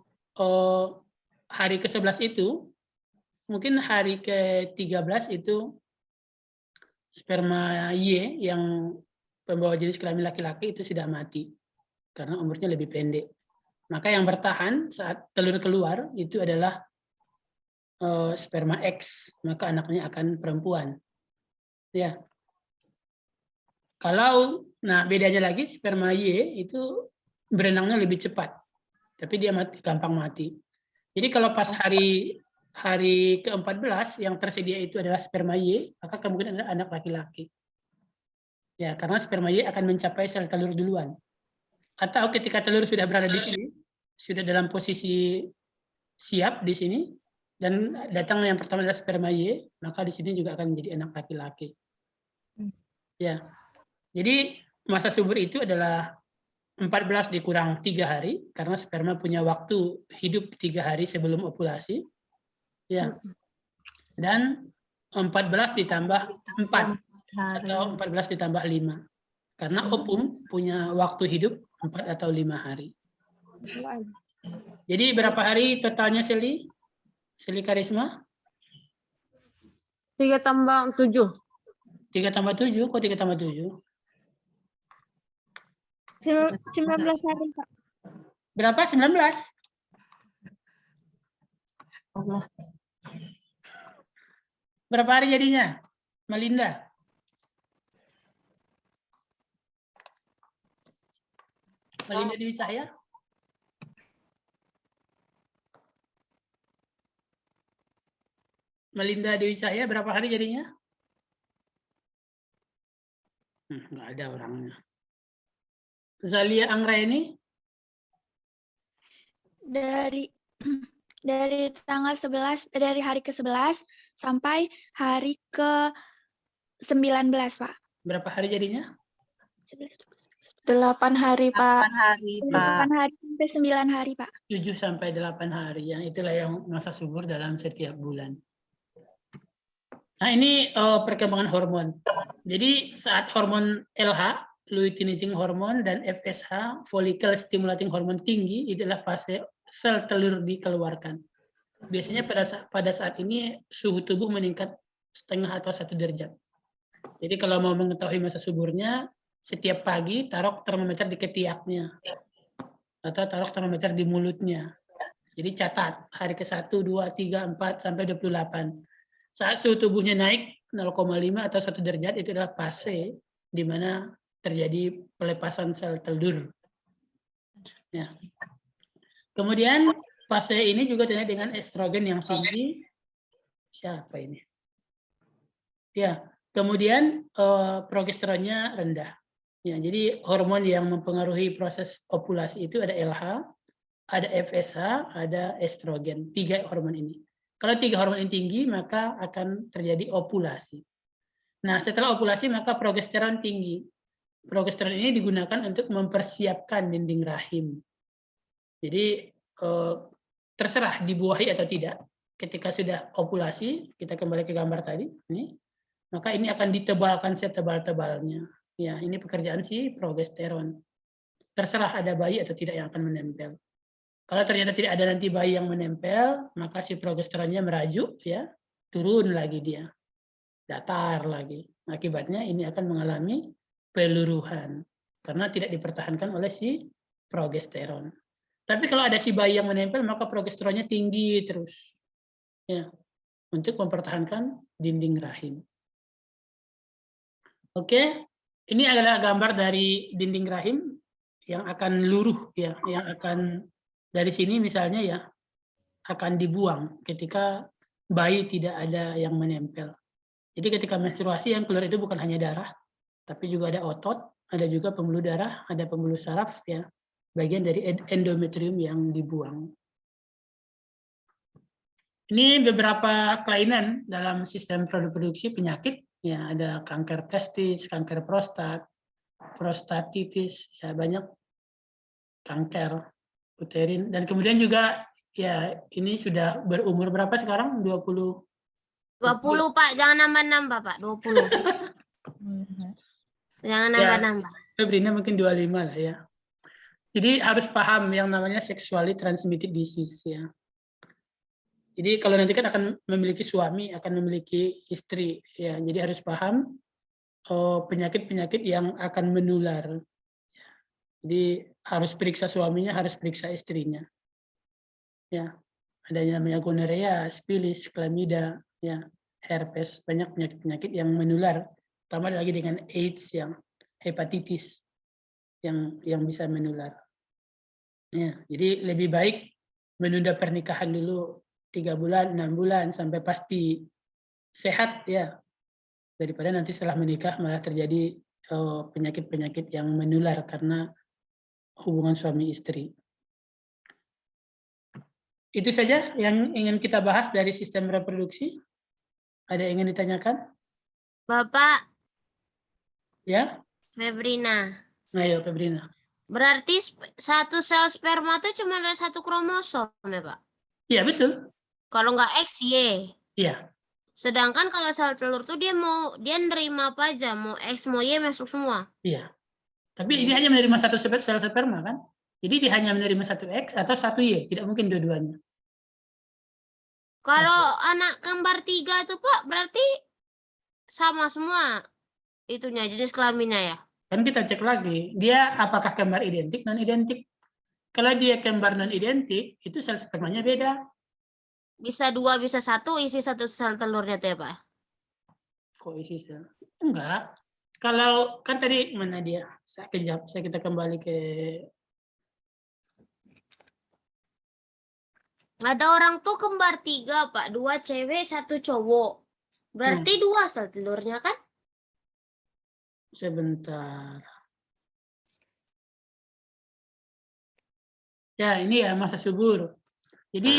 hari ke-11 itu, mungkin hari ke-13 itu sperma Y yang pembawa jenis kelamin laki-laki itu sudah mati karena umurnya lebih pendek. Maka yang bertahan saat telur keluar itu adalah sperma X, maka anaknya akan perempuan. Ya. Bedanya lagi sperma Y itu berenangnya lebih cepat, tapi dia gampang mati. Jadi kalau pas hari ke-14 yang tersedia itu adalah sperma Y, maka kemungkinan ada anak laki-laki. Ya, karena sperma Y akan mencapai sel telur duluan. Atau ketika telur sudah berada di sini, sudah dalam posisi siap di sini, dan datang yang pertama adalah sperma Y, maka di sini juga akan menjadi anak laki-laki. Ya, jadi masa subur itu adalah 14 dikurang 3 hari, karena sperma punya waktu hidup 3 hari sebelum ovulasi. Ya. Dan 14 ditambah 4 atau 14 ditambah 5. Karena ovum punya waktu hidup 4 atau 5 hari. Jadi berapa hari totalnya Seli? Seli Karisma? 3 tambah 7. 3 tambah 7? Kok 3 tambah 7? 19 hari, Pak. Berapa? 19? Allah. Berapa hari jadinya? Melinda? Melinda Dewi Cahya? Melinda Dewi Cahya berapa hari jadinya? Nggak ada orangnya. Zalia Anggraini? dari dari tanggal 11 dari hari ke-11 sampai hari ke-19, Pak. Berapa hari jadinya? 8 hari, Pak. 8 hari, 8 Pak. hari sampai 9 hari, Pak. 7 sampai 8 hari. Yang itulah yang masa subur dalam setiap bulan. Nah, ini perkembangan hormon. Jadi saat hormon LH, luteinizing hormon, dan FSH, follicle stimulating hormone tinggi, itulah fase sel telur dikeluarkan. Biasanya pada saat ini suhu tubuh meningkat 0,5 atau 1 derajat. Jadi kalau mau mengetahui masa suburnya, setiap pagi taruh termometer di ketiaknya atau taruh termometer di mulutnya. Jadi catat hari ke-1, 2, 3, 4 sampai 28. Saat suhu tubuhnya naik 0,5 atau 1 derajat, itu adalah fase di mana terjadi pelepasan sel telur. Ya. Kemudian fase ini juga terkait dengan estrogen yang tinggi. Siapa ini? Ya, kemudian progesteronnya rendah. Ya, jadi hormon yang mempengaruhi proses ovulasi itu ada LH, ada FSH, ada estrogen. 3 hormon ini. Kalau 3 hormon ini tinggi, maka akan terjadi ovulasi. Nah, setelah ovulasi maka progesteron tinggi. Progesteron ini digunakan untuk mempersiapkan dinding rahim. Jadi terserah dibuahi atau tidak. Ketika sudah ovulasi, kita kembali ke gambar tadi, ini, maka ini akan ditebalkan setebal-tebalnya. Ya, ini pekerjaan si progesteron. Terserah ada bayi atau tidak yang akan menempel. Kalau ternyata tidak ada nanti bayi yang menempel, maka si progesteronnya merajuk, ya, turun lagi dia, datar lagi. Akibatnya ini akan mengalami peluruhan karena tidak dipertahankan oleh si progesteron. Tapi kalau ada si bayi yang menempel, maka progesteronnya tinggi terus, ya, untuk mempertahankan dinding rahim. Oke, ini adalah gambar dari dinding rahim yang akan luruh, ya, yang akan dari sini misalnya, ya, akan dibuang ketika bayi tidak ada yang menempel. Jadi ketika menstruasi yang keluar itu bukan hanya darah, tapi juga ada otot, ada juga pembuluh darah, ada pembuluh saraf, ya, bagian dari endometrium yang dibuang. Ini beberapa kelainan dalam sistem reproduksi penyakit, ya, ada kanker testis, kanker prostat, prostatitis, ya, banyak kanker uterin, dan kemudian juga, ya, ini sudah berumur berapa sekarang? 20 Pak, jangan nambah-nambah, Pak. 20. Jangan nambah-nambah. Febrina mungkin 25 lah, ya. Jadi harus paham yang namanya sexually transmitted disease, ya. Jadi kalau nanti kan akan memiliki suami, akan memiliki istri, ya. Jadi harus paham penyakit-penyakit yang akan menular. Jadi harus periksa suaminya, harus periksa istrinya. Ya, ada yang namanya gonorea, sifilis, klamida, ya, herpes, banyak penyakit-penyakit yang menular, tambah lagi dengan AIDS, yang hepatitis yang bisa menular. Ya, jadi lebih baik menunda pernikahan dulu 3 bulan, 6 bulan sampai pasti sehat, ya, daripada nanti setelah menikah malah terjadi penyakit-penyakit yang menular karena hubungan suami istri. Itu saja yang ingin kita bahas dari sistem reproduksi. Ada yang ingin ditanyakan? Bapak. Ya? Febrina. Ayo, Febrina. Berarti satu sel sperma itu cuma ada 1 kromosom, ya, Pak? Iya, betul. Kalau nggak X, Y. Iya. Sedangkan kalau sel telur tuh dia nerima apa aja, mau X, mau Y masuk semua. Iya. Tapi ini hanya menerima 1 sel sperma, kan? Jadi dia hanya menerima 1 X atau 1 Y, tidak mungkin dua-duanya. Kalau anak kembar 3 tuh, Pak, berarti sama semua itunya, jenis kelaminnya, ya? Kan kita cek lagi, dia apakah kembar identik, non-identik. Kalau dia kembar non-identik, itu sel spermanya beda. Bisa 2, bisa 1, isi 1 sel telurnya tuh, ya, Pak? Kok isi sel? Enggak. Kalau kan tadi mana dia? Kita kembali ke. Ada orang tuh kembar 3, Pak. 2 cewek, 1 cowok. Berarti 2 sel telurnya, kan? Sebentar. Ya, ini ya masa subur. Jadi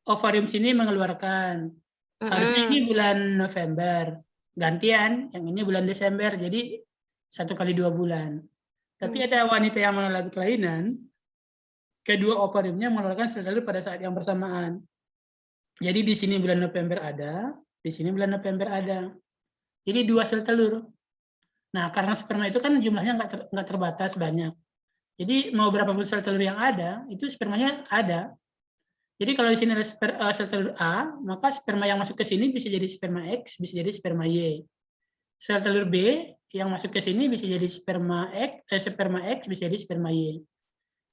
ovarium sini mengeluarkan. Harusnya ini bulan November. Gantian, yang ini bulan Desember. Jadi 1 kali 2 bulan. Tapi ada wanita yang mengalami kelainan, kedua ovariumnya mengeluarkan sel telur pada saat yang bersamaan. Jadi di sini bulan November ada, di sini bulan November ada. Jadi 2 sel telur. Nah, karena sperma itu kan jumlahnya nggak terbatas banyak. Jadi mau berapapun sel telur yang ada, itu spermanya ada. Jadi kalau di sini ada sel telur A, maka sperma yang masuk ke sini bisa jadi sperma X, bisa jadi sperma Y. Sel telur B yang masuk ke sini bisa jadi sperma X bisa jadi sperma Y.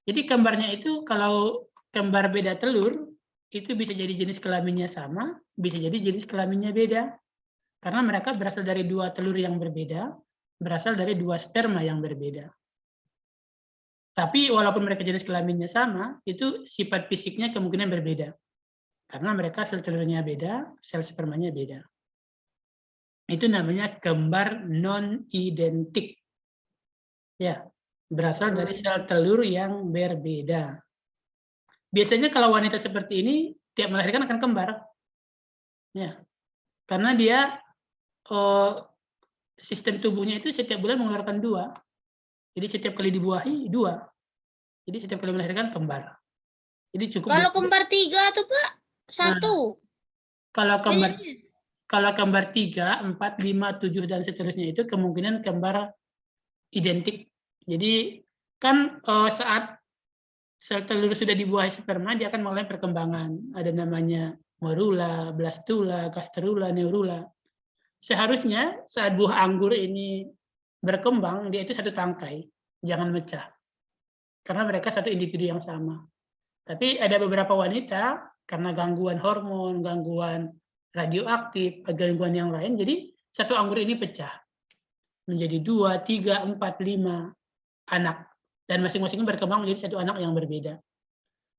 Jadi kembarnya itu kalau kembar beda telur, itu bisa jadi jenis kelaminnya sama, bisa jadi jenis kelaminnya beda. Karena mereka berasal dari 2 telur yang berbeda, berasal dari 2 sperma yang berbeda. Tapi walaupun mereka jenis kelaminnya sama, itu sifat fisiknya kemungkinan berbeda. Karena mereka sel telurnya beda, sel spermanya beda. Itu namanya kembar non-identik. Ya, berasal dari sel telur yang berbeda. Biasanya kalau wanita seperti ini, tiap melahirkan akan kembar. Ya, karena dia sistem tubuhnya itu setiap bulan mengeluarkan 2. Jadi setiap kali dibuahi 2. Jadi setiap kali melahirkan kembar. Jadi cukup. Kalau kembar 3 tuh Pak, 1. Kalau kembar 3, 4, 5, 7 dan seterusnya itu kemungkinan kembar identik. Jadi kan saat sel telur sudah dibuahi sperma, dia akan mulai perkembangan. Ada namanya morula, blastula, gastrula, neurula. Seharusnya saat buah anggur ini berkembang, dia itu satu tangkai, jangan mecah. Karena mereka satu individu yang sama. Tapi ada beberapa wanita, karena gangguan hormon, gangguan radioaktif, gangguan yang lain, jadi satu anggur ini pecah. Menjadi 2, 3, 4, 5 anak. Dan masing-masing berkembang menjadi satu anak yang berbeda.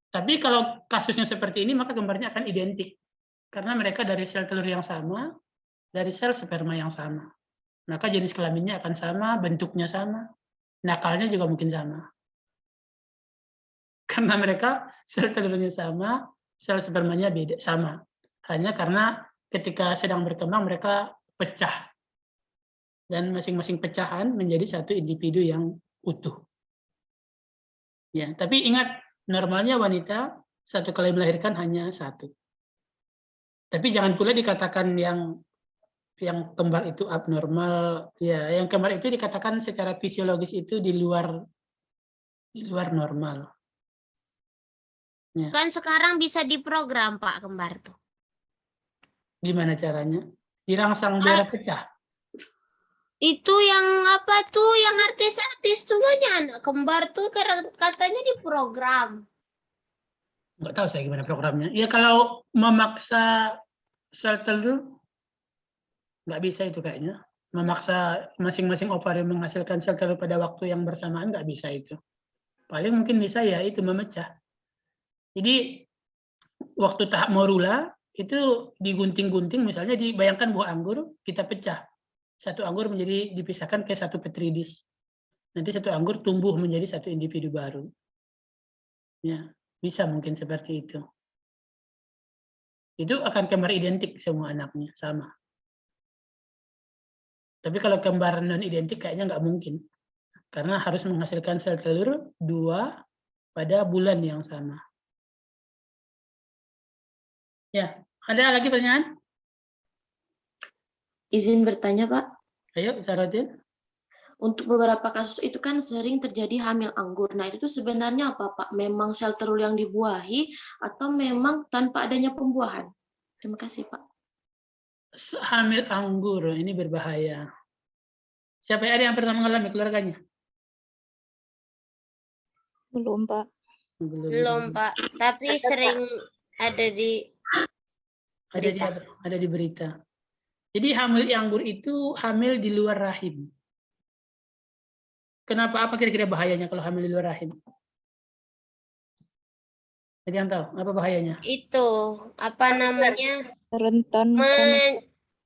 Tapi kalau kasusnya seperti ini, maka kembarnya akan identik. Karena mereka dari sel telur yang sama, dari sel sperma yang sama. Maka jenis kelaminnya akan sama, bentuknya sama, nakalnya juga mungkin sama. Karena mereka sel telurnya sama, sel spermanya beda, sama. Hanya karena ketika sedang berkembang mereka pecah. Dan masing-masing pecahan menjadi satu individu yang utuh. Ya, tapi ingat, normalnya wanita 1 kali melahirkan hanya 1. Tapi jangan pula dikatakan yang kembar itu abnormal, ya, yang kembar itu dikatakan secara fisiologis itu di luar normal. Ya. Kan sekarang bisa diprogram Pak kembar tuh. Gimana caranya? Dirangsang biar pecah. Itu yang apa tuh, yang artis-artis tuh banyak anak kembar tuh katanya diprogram. Nggak tahu saya gimana programnya. Ya kalau memaksa sel telur, nggak bisa itu kayaknya. Memaksa masing-masing ovarium menghasilkan sel telur pada waktu yang bersamaan, nggak bisa itu. Paling mungkin bisa ya itu memecah. Jadi waktu tahap morula itu digunting-gunting, misalnya dibayangkan buah anggur kita pecah. 1 anggur menjadi dipisahkan ke 1 petri disk. Nanti 1 anggur tumbuh menjadi 1 individu baru. Ya, bisa mungkin seperti itu. Itu akan kembar identik semua anaknya, sama. Tapi kalau kembar non-identik kayaknya nggak mungkin. Karena harus menghasilkan sel telur 2 pada bulan yang sama. Ya, ada lagi pertanyaan? Izin bertanya, Pak. Ayo, Sarotin. Untuk beberapa kasus itu kan sering terjadi hamil anggur. Nah, itu tuh sebenarnya apa, Pak? Memang sel telur yang dibuahi atau memang tanpa adanya pembuahan? Terima kasih, Pak. Hamil anggur, ini berbahaya. Siapa ada yang pernah mengalami keluarganya? Belum, Pak. Belum Pak, tapi sering ada di berita. Jadi hamil anggur itu hamil di luar rahim. Kenapa? Apa kira-kira bahayanya kalau hamil di luar rahim? Ada yang tahu apa bahayanya? Itu apa namanya? Rentan.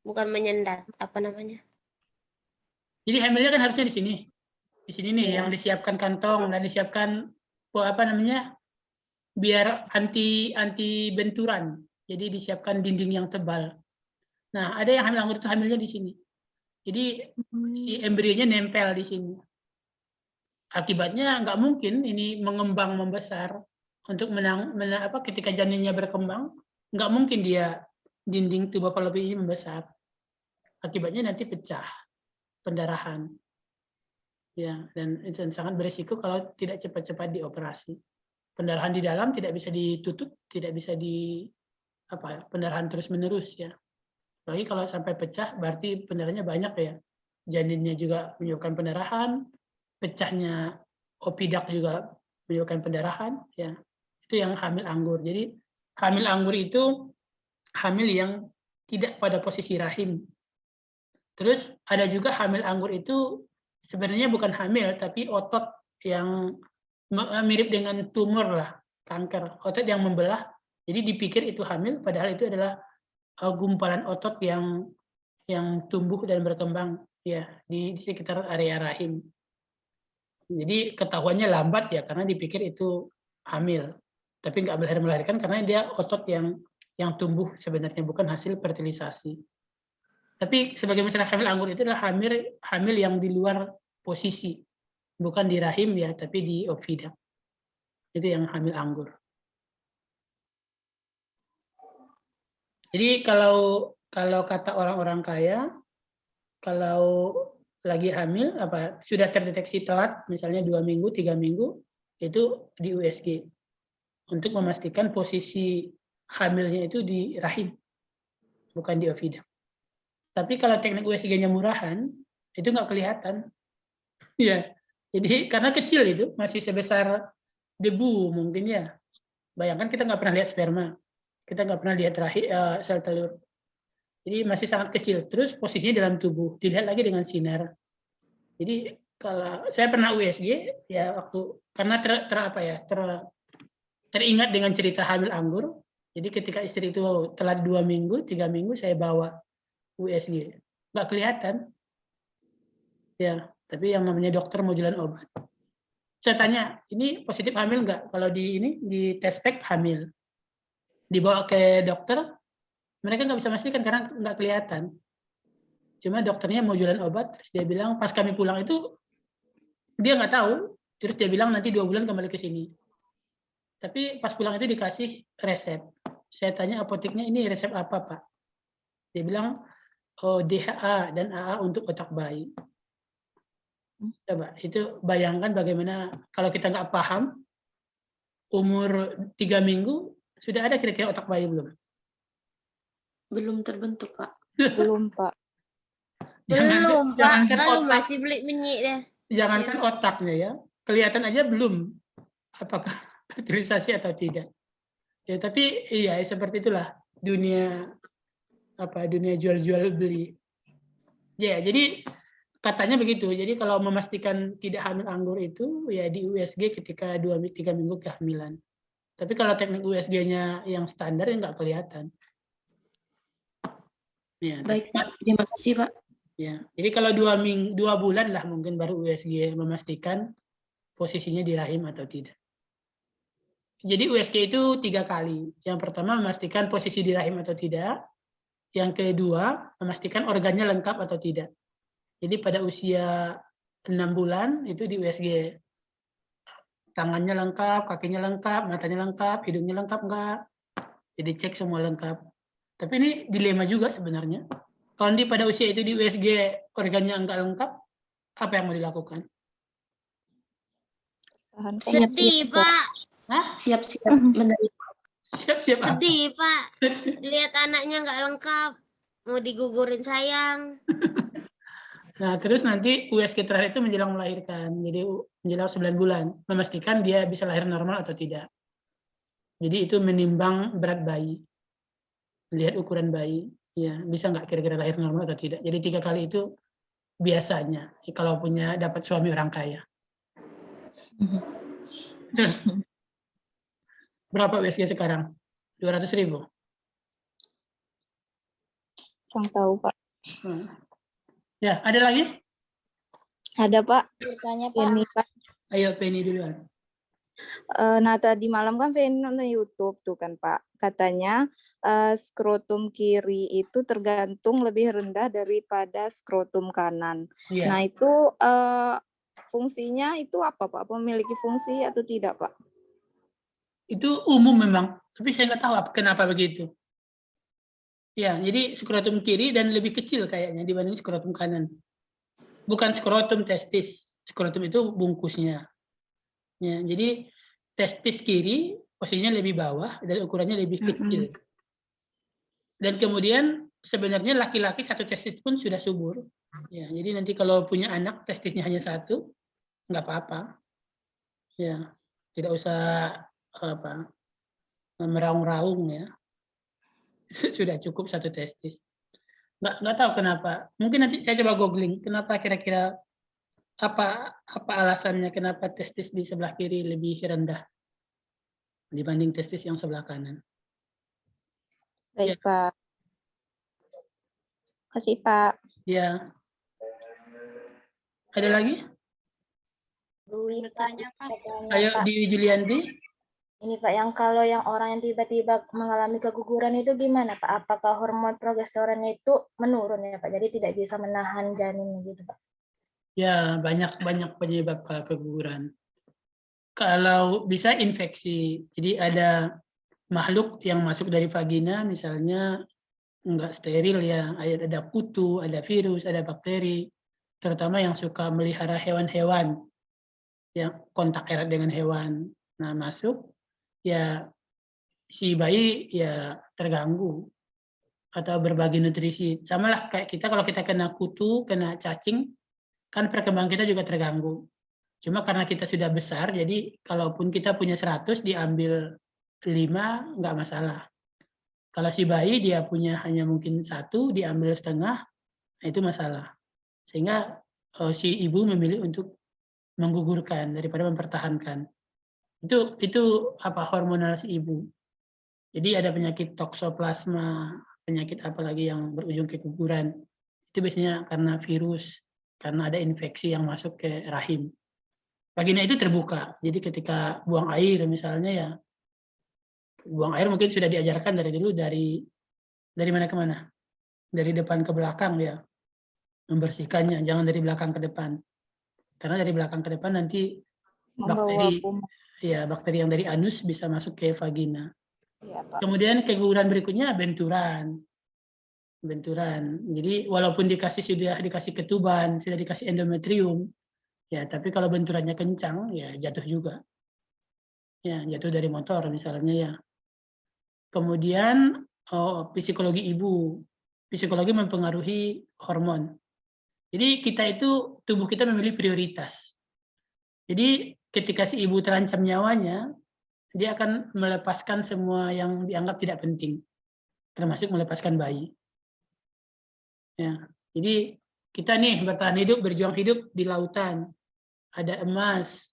Bukan menyendat, apa namanya? Jadi hamilnya kan harusnya di sini nih yang disiapkan kantong dan disiapkan apa namanya, biar anti benturan. Jadi disiapkan dinding yang tebal. Nah, ada yang hamil anggur itu hamilnya di sini. Jadi si embrionya nempel di sini. Akibatnya nggak mungkin ini mengembang membesar untuk ketika janinnya berkembang, nggak mungkin dia dinding tuba fallopi ini membesar. Akibatnya nanti pecah, pendarahan. Ya, dan itu sangat berisiko kalau tidak cepat-cepat dioperasi. Pendarahan di dalam tidak bisa ditutup, tidak bisa pendarahan terus-menerus ya. Apalagi kalau sampai pecah, berarti pendarahannya banyak ya. Janinnya juga menyebabkan pendarahan, pecahnya opidak juga menyebabkan pendarahan ya. Itu yang hamil anggur. Jadi hamil anggur itu hamil yang tidak pada posisi rahim. Terus ada juga hamil anggur itu sebenarnya bukan hamil, tapi otot yang mirip dengan tumor lah, kanker, otot yang membelah. Jadi dipikir itu hamil, padahal itu adalah gumpalan otot yang tumbuh dan berkembang ya di sekitar area rahim. Jadi ketahuannya lambat ya karena dipikir itu hamil, tapi nggak melahirkan karena dia otot yang tumbuh sebenarnya, bukan hasil fertilisasi. Tapi sebagai masalah hamil anggur itu adalah hamil yang di luar posisi, bukan di rahim ya, tapi di ovida. Itu yang hamil anggur. Jadi kalau kata orang-orang kaya, kalau lagi hamil sudah terdeteksi telat, misalnya 2 minggu, 3 minggu, itu di USG untuk memastikan posisi hamilnya itu di rahim, bukan di ovida. Tapi kalau teknik USG-nya murahan, itu nggak kelihatan. Ya, jadi karena kecil itu, masih sebesar debu mungkin ya. Bayangkan kita nggak pernah lihat sperma, kita nggak pernah lihat sel telur. Jadi masih sangat kecil. Terus posisinya dalam tubuh, dilihat lagi dengan sinar. Jadi kalau saya pernah USG, ya waktu karena teringat dengan cerita hamil anggur. Jadi ketika istri itu telat 2 minggu, 3 minggu, saya bawa USG, nggak kelihatan, ya. Tapi yang namanya dokter mau jalan obat. Saya tanya, ini positif hamil nggak? Kalau di tes pack hamil, dibawa ke dokter, mereka nggak bisa memastikan karena nggak kelihatan. Cuma dokternya mau jualan obat, terus dia bilang pas kami pulang itu dia nggak tahu, terus dia bilang nanti 2 bulan kembali ke sini. Tapi pas pulang itu dikasih resep. Saya tanya apoteknya, ini resep apa Pak? Dia bilang DHA dan AA untuk otak bayi. Coba itu bayangkan bagaimana kalau kita nggak paham, umur 3 minggu sudah ada kira-kira otak bayi belum? Belum terbentuk, Pak. Belum, Pak. Belum, Pak. Jangankan Lalu otak, masih beli minyak deh. jangankan otaknya ya, kelihatan aja belum apakah fertilisasi atau tidak. Ya, tapi iya seperti itulah dunia jual-jual beli. Ya, jadi katanya begitu. Jadi kalau memastikan tidak hamil anggur itu ya di USG ketika 2-3 minggu kehamilan. Tapi kalau teknik USG-nya yang standar ya nggak kelihatan. Ya, Baik, Pak. Terima kasih, Pak. Ya, jadi kalau 2 bulan lah mungkin baru USG memastikan posisinya di rahim atau tidak. Jadi USG itu 3 kali. Yang pertama memastikan posisi di rahim atau tidak. Yang kedua memastikan organnya lengkap atau tidak. Jadi pada usia 6 bulan itu di USG. Tangannya lengkap, kakinya lengkap, matanya lengkap, hidungnya lengkap enggak. Jadi cek semua lengkap. Tapi ini dilema juga sebenarnya. Kalau pada usia itu di USG organnya enggak lengkap, apa yang mau dilakukan? Sedih, Pak. Hah? Siap-siap menerima. Siap-siap apa? Sedih, Pak. Lihat anaknya nggak lengkap. Mau digugurin sayang. Nah, terus nanti USG terakhir itu menjelang melahirkan. Jadi menjelang 9 bulan. Memastikan dia bisa lahir normal atau tidak. Jadi itu menimbang berat bayi. Lihat ukuran bayi. Ya, bisa nggak kira-kira lahir normal atau tidak. Jadi 3 kali itu biasanya. Kalau dapat suami orang kaya. Berapa USG sekarang? 200.000? Kurang tahu, Pak. Ya, ada lagi? Ada, Pak. Bertanya, Pak. Penny, Pak. Ayo, Penny duluan. Nah, tadi malam kan Feni nonton YouTube tuh kan Pak. Katanya skrotum kiri itu tergantung lebih rendah daripada skrotum kanan. Iya. Nah, itu fungsinya itu apa Pak? Memiliki fungsi atau tidak Pak? Itu umum memang, tapi saya nggak tahu kenapa begitu. Ya, jadi skrotum kiri dan lebih kecil kayaknya dibanding skrotum kanan. Bukan skrotum testis, skrotum itu bungkusnya. Ya, jadi testis kiri posisinya lebih bawah dan ukurannya lebih kecil. Dan kemudian sebenarnya laki-laki satu testis pun sudah subur. Ya, jadi nanti kalau punya anak testisnya hanya satu, nggak apa-apa. Ya, tidak usah meraung-raung ya. Sudah cukup satu testis. Nggak tahu kenapa. Mungkin nanti saya coba googling. Kenapa kira-kira apa alasannya kenapa testis di sebelah kiri lebih rendah dibanding testis yang sebelah kanan? Baik Pak. Kasih Pak. Ya. Ada lagi? Bertanya, Pak. Ayo Dewi Julianti. Ini Pak, yang kalau yang orang yang tiba-tiba mengalami keguguran itu gimana Pak? Apakah hormon progesteron itu menurun ya Pak? Jadi tidak bisa menahan janin gitu Pak? Ya, banyak penyebab kalau keguguran. Kalau bisa infeksi, jadi ada makhluk yang masuk dari vagina, misalnya enggak steril ya, ada kutu, ada virus, ada bakteri, terutama yang suka melihara hewan-hewan, yang kontak erat dengan hewan. Nah, masuk, ya si bayi ya terganggu atau berbagi nutrisi. Sama lah kayak kita kalau kita kena kutu, kena cacing, kan perkembangan kita juga terganggu. Cuma karena kita sudah besar, jadi kalaupun kita punya 100, diambil 5, nggak masalah. Kalau si bayi dia punya hanya mungkin 1, diambil setengah, nah itu masalah. Sehingga si ibu memilih untuk menggugurkan daripada mempertahankan. Itu hormonal si ibu. Jadi ada penyakit toksoplasma, penyakit apalagi yang berujung keguguran. Itu biasanya karena virus, karena ada infeksi yang masuk ke rahim. Vagina itu terbuka, jadi ketika buang air misalnya ya, buang air mungkin sudah diajarkan dari dulu dari mana ke mana, dari depan ke belakang ya, membersihkannya, jangan dari belakang ke depan, karena dari belakang ke depan nanti bakteri yang dari anus bisa masuk ke vagina. Ya, Pak. Kemudian keguguran berikutnya benturan. Jadi walaupun sudah dikasih ketuban, sudah dikasih endometrium, ya tapi kalau benturannya kencang, ya jatuh juga. Ya, jatuh dari motor misalnya ya. Kemudian psikologi ibu. Psikologi mempengaruhi hormon. Jadi tubuh kita memilih prioritas. Jadi ketika si ibu terancam nyawanya, dia akan melepaskan semua yang dianggap tidak penting, termasuk melepaskan bayi. Ya, jadi kita nih bertahan hidup, berjuang hidup di lautan. Ada emas,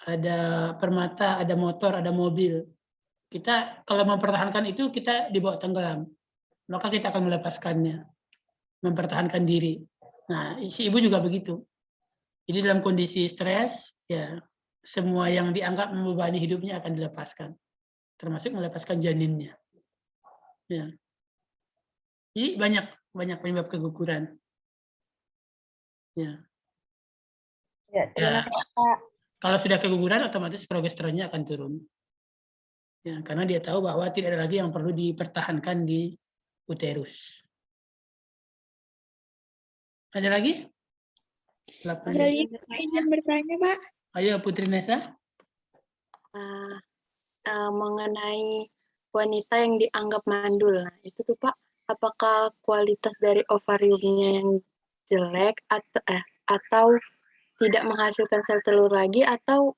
ada permata, ada motor, ada mobil. Kita kalau mempertahankan itu, kita dibawa tenggelam. Maka kita akan melepaskannya, mempertahankan diri. Nah, si ibu juga begitu. Jadi dalam kondisi stres, ya semua yang dianggap membebani hidupnya akan dilepaskan, termasuk melepaskan janinnya. Ya. Jadi banyak penyebab keguguran. Ya. Ya, terima kasih Pak. Kalau sudah keguguran, otomatis progesteronnya akan turun. Ya, karena dia tahu bahwa tidak ada lagi yang perlu dipertahankan di uterus. Ada lagi? Dari izin bertanya, Pak. Ayo Putri Nesa. Mengenai wanita yang dianggap mandul, nah, itu tuh Pak, apakah kualitas dari ovariumnya yang jelek atau tidak menghasilkan sel telur lagi, atau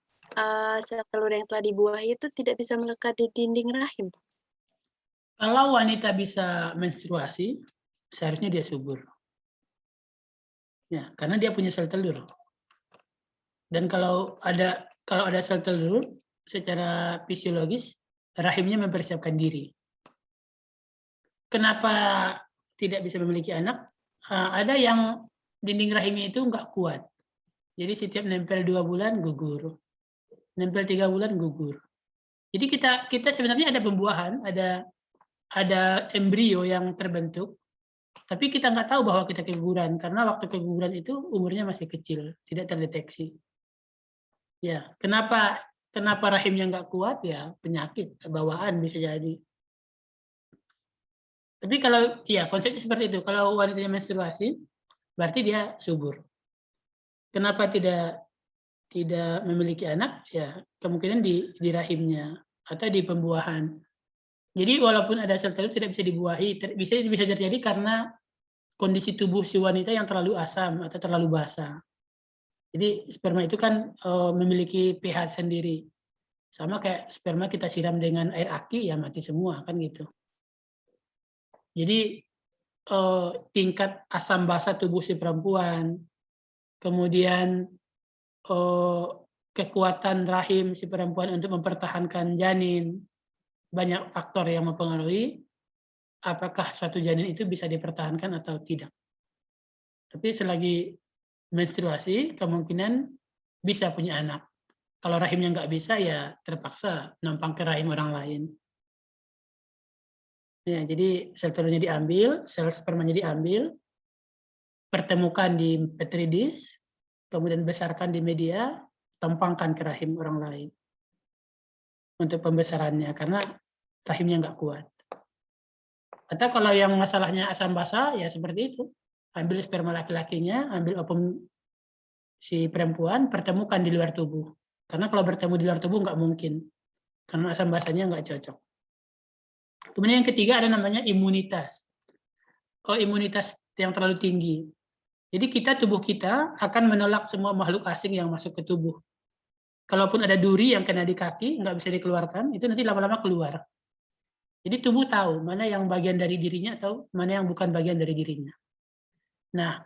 sel telur yang telah dibuahi itu tidak bisa melekat di dinding rahim? Kalau wanita bisa menstruasi, seharusnya dia subur. Ya, karena dia punya sel telur. Dan kalau ada sel telur, secara fisiologis rahimnya mempersiapkan diri. Kenapa tidak bisa memiliki anak? Ada yang dinding rahimnya itu nggak kuat. Jadi setiap nempel 2 bulan gugur. nempel 3 bulan gugur. Jadi kita sebenarnya ada pembuahan, ada embrio yang terbentuk, tapi kita nggak tahu bahwa kita keguguran karena waktu keguguran itu umurnya masih kecil, tidak terdeteksi. Ya, kenapa rahimnya nggak kuat? Ya penyakit bawaan bisa jadi. Tapi kalau ya konsepnya seperti itu, kalau wanitanya menstruasi, berarti dia subur. Kenapa tidak memiliki anak? Ya kemungkinan di rahimnya atau di pembuahan. Jadi walaupun ada sel telur tidak bisa dibuahi, bisa terjadi karena kondisi tubuh si wanita yang terlalu asam atau terlalu basah. Jadi sperma itu kan memiliki pH sendiri. Sama kayak sperma kita siram dengan air aki ya mati semua kan gitu. Jadi tingkat asam basa tubuh si perempuan, kemudian kekuatan rahim si perempuan untuk mempertahankan janin, banyak faktor yang mempengaruhi apakah suatu janin itu bisa dipertahankan atau tidak. Tapi selagi menstruasi kemungkinan bisa punya anak. Kalau rahimnya nggak bisa ya terpaksa numpang ke rahim orang lain. Ya, jadi sel telurnya diambil, sel spermanya diambil, pertemukan di petri dish, kemudian besarkan di media, tampangkan ke rahim orang lain untuk pembesarannya karena rahimnya nggak kuat. Atau kalau yang masalahnya asam basa ya seperti itu, ambil sperma laki-lakinya, ambil ovum si perempuan, pertemukan di luar tubuh. Karena kalau bertemu di luar tubuh nggak mungkin, karena asam basanya nggak cocok. Kemudian yang ketiga ada namanya imunitas. Imunitas yang terlalu tinggi. Jadi tubuh kita akan menolak semua makhluk asing yang masuk ke tubuh. Kalaupun ada duri yang kena di kaki, nggak bisa dikeluarkan, itu nanti lama-lama keluar. Jadi tubuh tahu mana yang bagian dari dirinya atau mana yang bukan bagian dari dirinya. Nah,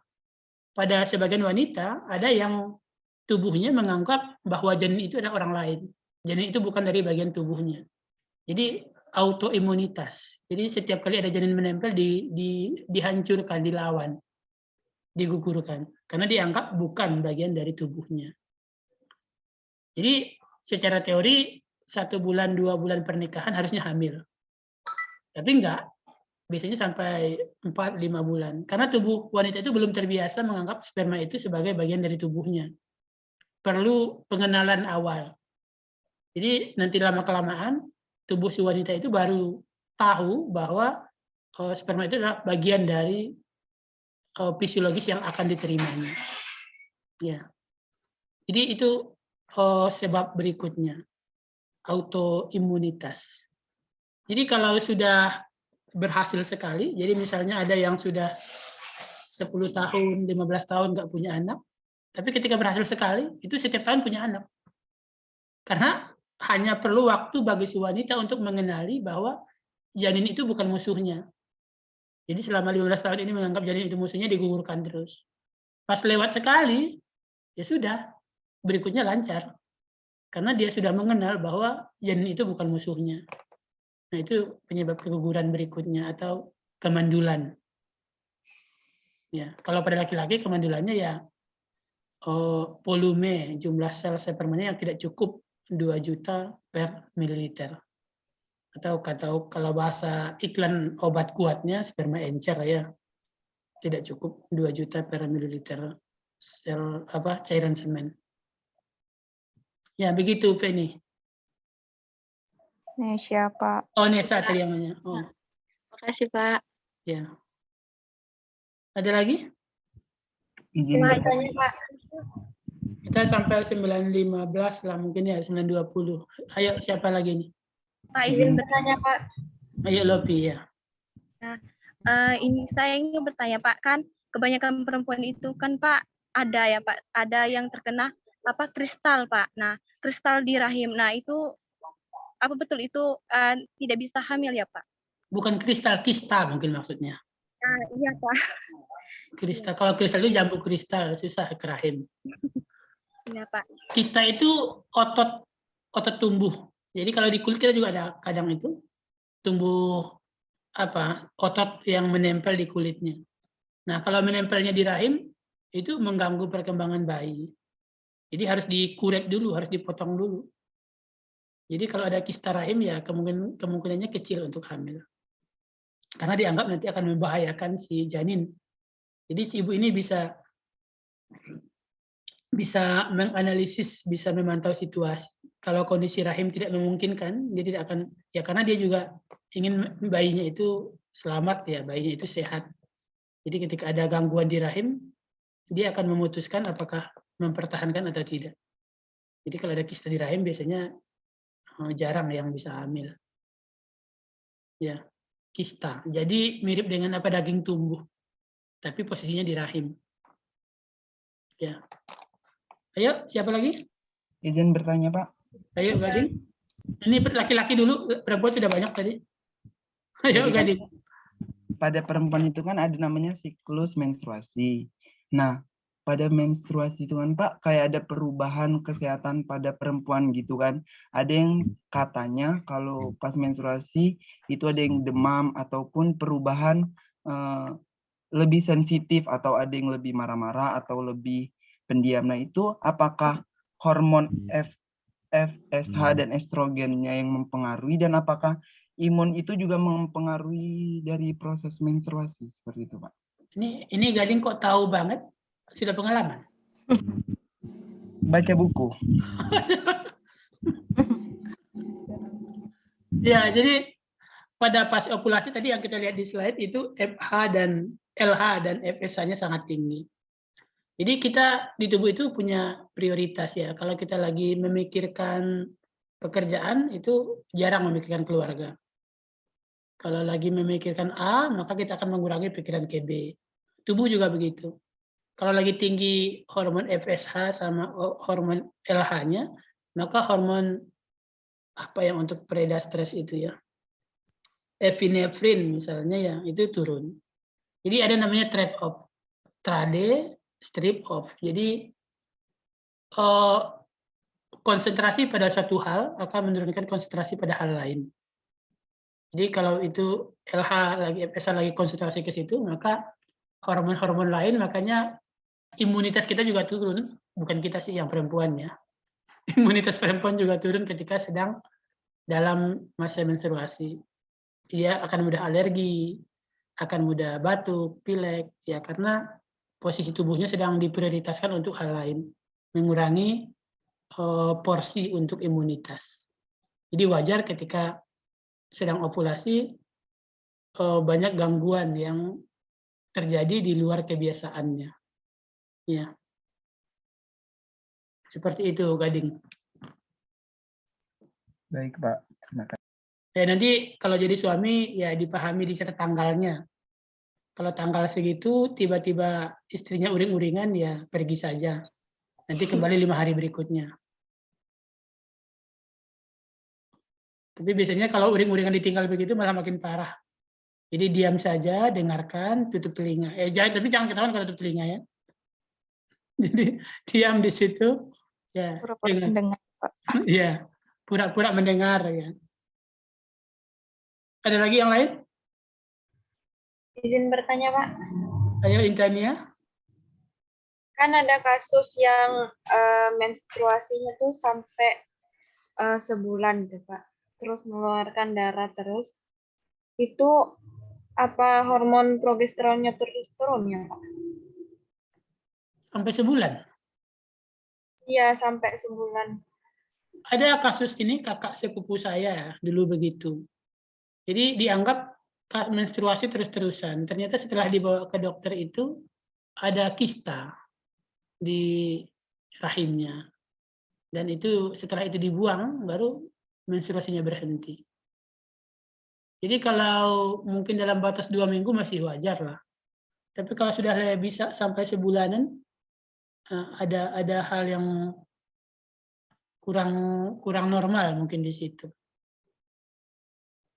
pada sebagian wanita, ada yang tubuhnya menganggap bahwa janin itu adalah orang lain. Janin itu bukan dari bagian tubuhnya. Jadi autoimunitas. Jadi setiap kali ada janin menempel dihancurkan, dilawan, digugurkan. Karena dianggap bukan bagian dari tubuhnya. Jadi secara teori 1 bulan, 2 bulan pernikahan harusnya hamil. Tapi enggak. Biasanya sampai 4-5 bulan. Karena tubuh wanita itu belum terbiasa menganggap sperma itu sebagai bagian dari tubuhnya. Perlu pengenalan awal. Jadi nanti lama-kelamaan tubuh si wanita itu baru tahu bahwa sperma itu adalah bagian dari fisiologis yang akan diterimanya. Ya. Jadi itu sebab berikutnya, autoimunitas. Jadi kalau sudah berhasil sekali, jadi misalnya ada yang sudah 10 tahun, 15 tahun nggak punya anak, tapi ketika berhasil sekali, itu setiap tahun punya anak. Karena hanya perlu waktu bagi si wanita untuk mengenali bahwa janin itu bukan musuhnya. Jadi selama 15 tahun ini menganggap janin itu musuhnya, digugurkan terus. Pas lewat sekali, ya sudah, berikutnya lancar. Karena dia sudah mengenal bahwa janin itu bukan musuhnya. Nah, itu penyebab keguguran berikutnya atau kemandulan. Ya, kalau pada laki-laki kemandulannya ya volume, jumlah sel spermanya yang tidak cukup 2 juta per mililiter. Atau kalau bahasa iklan obat kuatnya sperma encer ya. Tidak cukup 2 juta per mililiter sel cairan semen. Ya, begitu Feni. Nesya, Pak. Oh, Nesa tadi yang nanya. Oh. Makasih, Pak. Ya. Ada lagi? Izin bertanya, Pak. Kita sampai 9.15 lah mungkin ya, 9.20. Ayo, siapa lagi nih? Pak, izin bertanya, Pak. Ayo, Lopi ya. Nah, ini saya ingin bertanya, Pak, kan kebanyakan perempuan itu kan, Pak, ada ya, Pak, ada yang terkena kristal, Pak. Nah, kristal di rahim. Nah, itu apa betul itu tidak bisa hamil ya, Pak? Bukan kristal, kista mungkin maksudnya. Nah, iya, Pak. Kristal, kalau kristal itu jambu kristal, susah ke rahim. Iya, Pak. Kista itu otot tumbuh. Jadi kalau di kulit kita juga ada kadang itu tumbuh otot yang menempel di kulitnya. Nah, kalau menempelnya di rahim itu mengganggu perkembangan bayi. Jadi harus dikuret dulu, harus dipotong dulu. Jadi kalau ada kista rahim ya kemungkinannya kecil untuk hamil. Karena dianggap nanti akan membahayakan si janin. Jadi si ibu ini bisa menganalisis, bisa memantau situasi. Kalau kondisi rahim tidak memungkinkan, dia tidak akan, ya karena dia juga ingin bayinya itu selamat ya, bayinya itu sehat. Jadi ketika ada gangguan di rahim, dia akan memutuskan apakah mempertahankan atau tidak. Jadi kalau ada kista di rahim biasanya jarang yang bisa hamil. Ya, kista. Jadi mirip dengan apa daging tumbuh, tapi posisinya di rahim. Ya. Ayo, siapa lagi? Izin bertanya, Pak. Ayo, Gading. Ini laki-laki dulu, perempuan sudah banyak tadi. Ayo, Gading. Pada perempuan itu kan ada namanya siklus menstruasi. Nah, pada menstruasi itu kan Pak, kayak ada perubahan kesehatan pada perempuan gitu kan. Ada yang katanya kalau pas menstruasi itu ada yang demam ataupun perubahan lebih sensitif atau ada yang lebih marah-marah atau lebih pendiam. Nah itu apakah hormon FSH dan estrogennya yang mempengaruhi dan apakah imun itu juga mempengaruhi dari proses menstruasi seperti itu Pak? Ini Gading kok tahu banget? Sudah pengalaman? Baca buku. Ya, jadi pada fase ovulasi tadi yang kita lihat di slide itu FH dan LH dan FSH-nya sangat tinggi. Jadi kita di tubuh itu punya prioritas ya. Kalau kita lagi memikirkan pekerjaan itu jarang memikirkan keluarga. Kalau lagi memikirkan A, maka kita akan mengurangi pikiran ke B. Tubuh juga begitu. Kalau lagi tinggi hormon FSH sama hormon LH-nya, maka hormon apa yang untuk pereda stres itu ya, epinefrin misalnya ya, itu turun. Jadi ada namanya trade off, trade, strip off. Jadi konsentrasi pada satu hal akan menurunkan konsentrasi pada hal lain. Jadi kalau itu LH lagi FSH lagi konsentrasi ke situ, maka hormon-hormon lain makanya imunitas kita juga turun, bukan kita sih yang perempuan ya. Imunitas perempuan juga turun ketika sedang dalam masa menstruasi. Dia akan mudah alergi, akan mudah batuk, pilek, ya karena posisi tubuhnya sedang diprioritaskan untuk hal lain, mengurangi porsi untuk imunitas. Jadi wajar ketika sedang ovulasi banyak gangguan yang terjadi di luar kebiasaannya. Ya. Seperti itu, Gading. Baik, Pak. Terima kasih. Ya, nanti kalau jadi suami, ya dipahami dicatat tanggalnya. Kalau tanggal segitu, tiba-tiba istrinya uring-uringan, ya pergi saja. Nanti kembali 5 hari berikutnya. Tapi biasanya kalau uring-uringan ditinggal begitu, malah makin parah. Jadi diam saja, dengarkan, tutup telinga. Tapi jangan ketahuan kalau tutup telinga ya. Jadi diam di situ, ya. Pura-pura mendengar, Pak. Ya, pura-pura mendengar ya. Ada lagi yang lain? Izin bertanya, Pak. Ayo Intania. Kan ada kasus yang menstruasinya tuh sampai sebulan gitu, Pak. Terus mengeluarkan darah terus. Itu apa hormon progesteronnya terus turun ya, Pak? Sampai sebulan? Iya, sampai sebulan. Ada kasus ini kakak sepupu saya dulu begitu. Jadi dianggap menstruasi terus-terusan. Ternyata setelah dibawa ke dokter itu ada kista di rahimnya. Dan itu setelah itu dibuang baru menstruasinya berhenti. Jadi kalau mungkin dalam batas 2 minggu masih wajar lah. Tapi kalau sudah bisa sampai sebulanan, ada hal yang kurang normal mungkin di situ.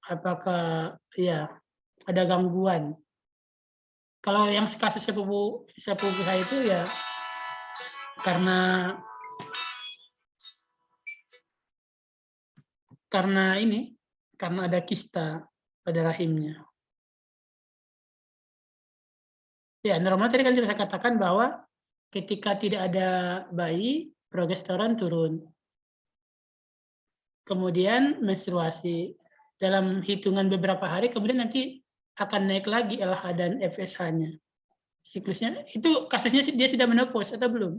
Apakah ya ada gangguan? Kalau yang kasus sepupu saya itu ya karena ada kista pada rahimnya. Ya, normal tadi kan saya katakan bahwa ketika tidak ada bayi, progesteron turun. kemudian menstruasi. Dalam hitungan beberapa hari, kemudian nanti akan naik lagi LH dan FSH-nya. Siklusnya, itu kasusnya dia sudah menopause atau belum?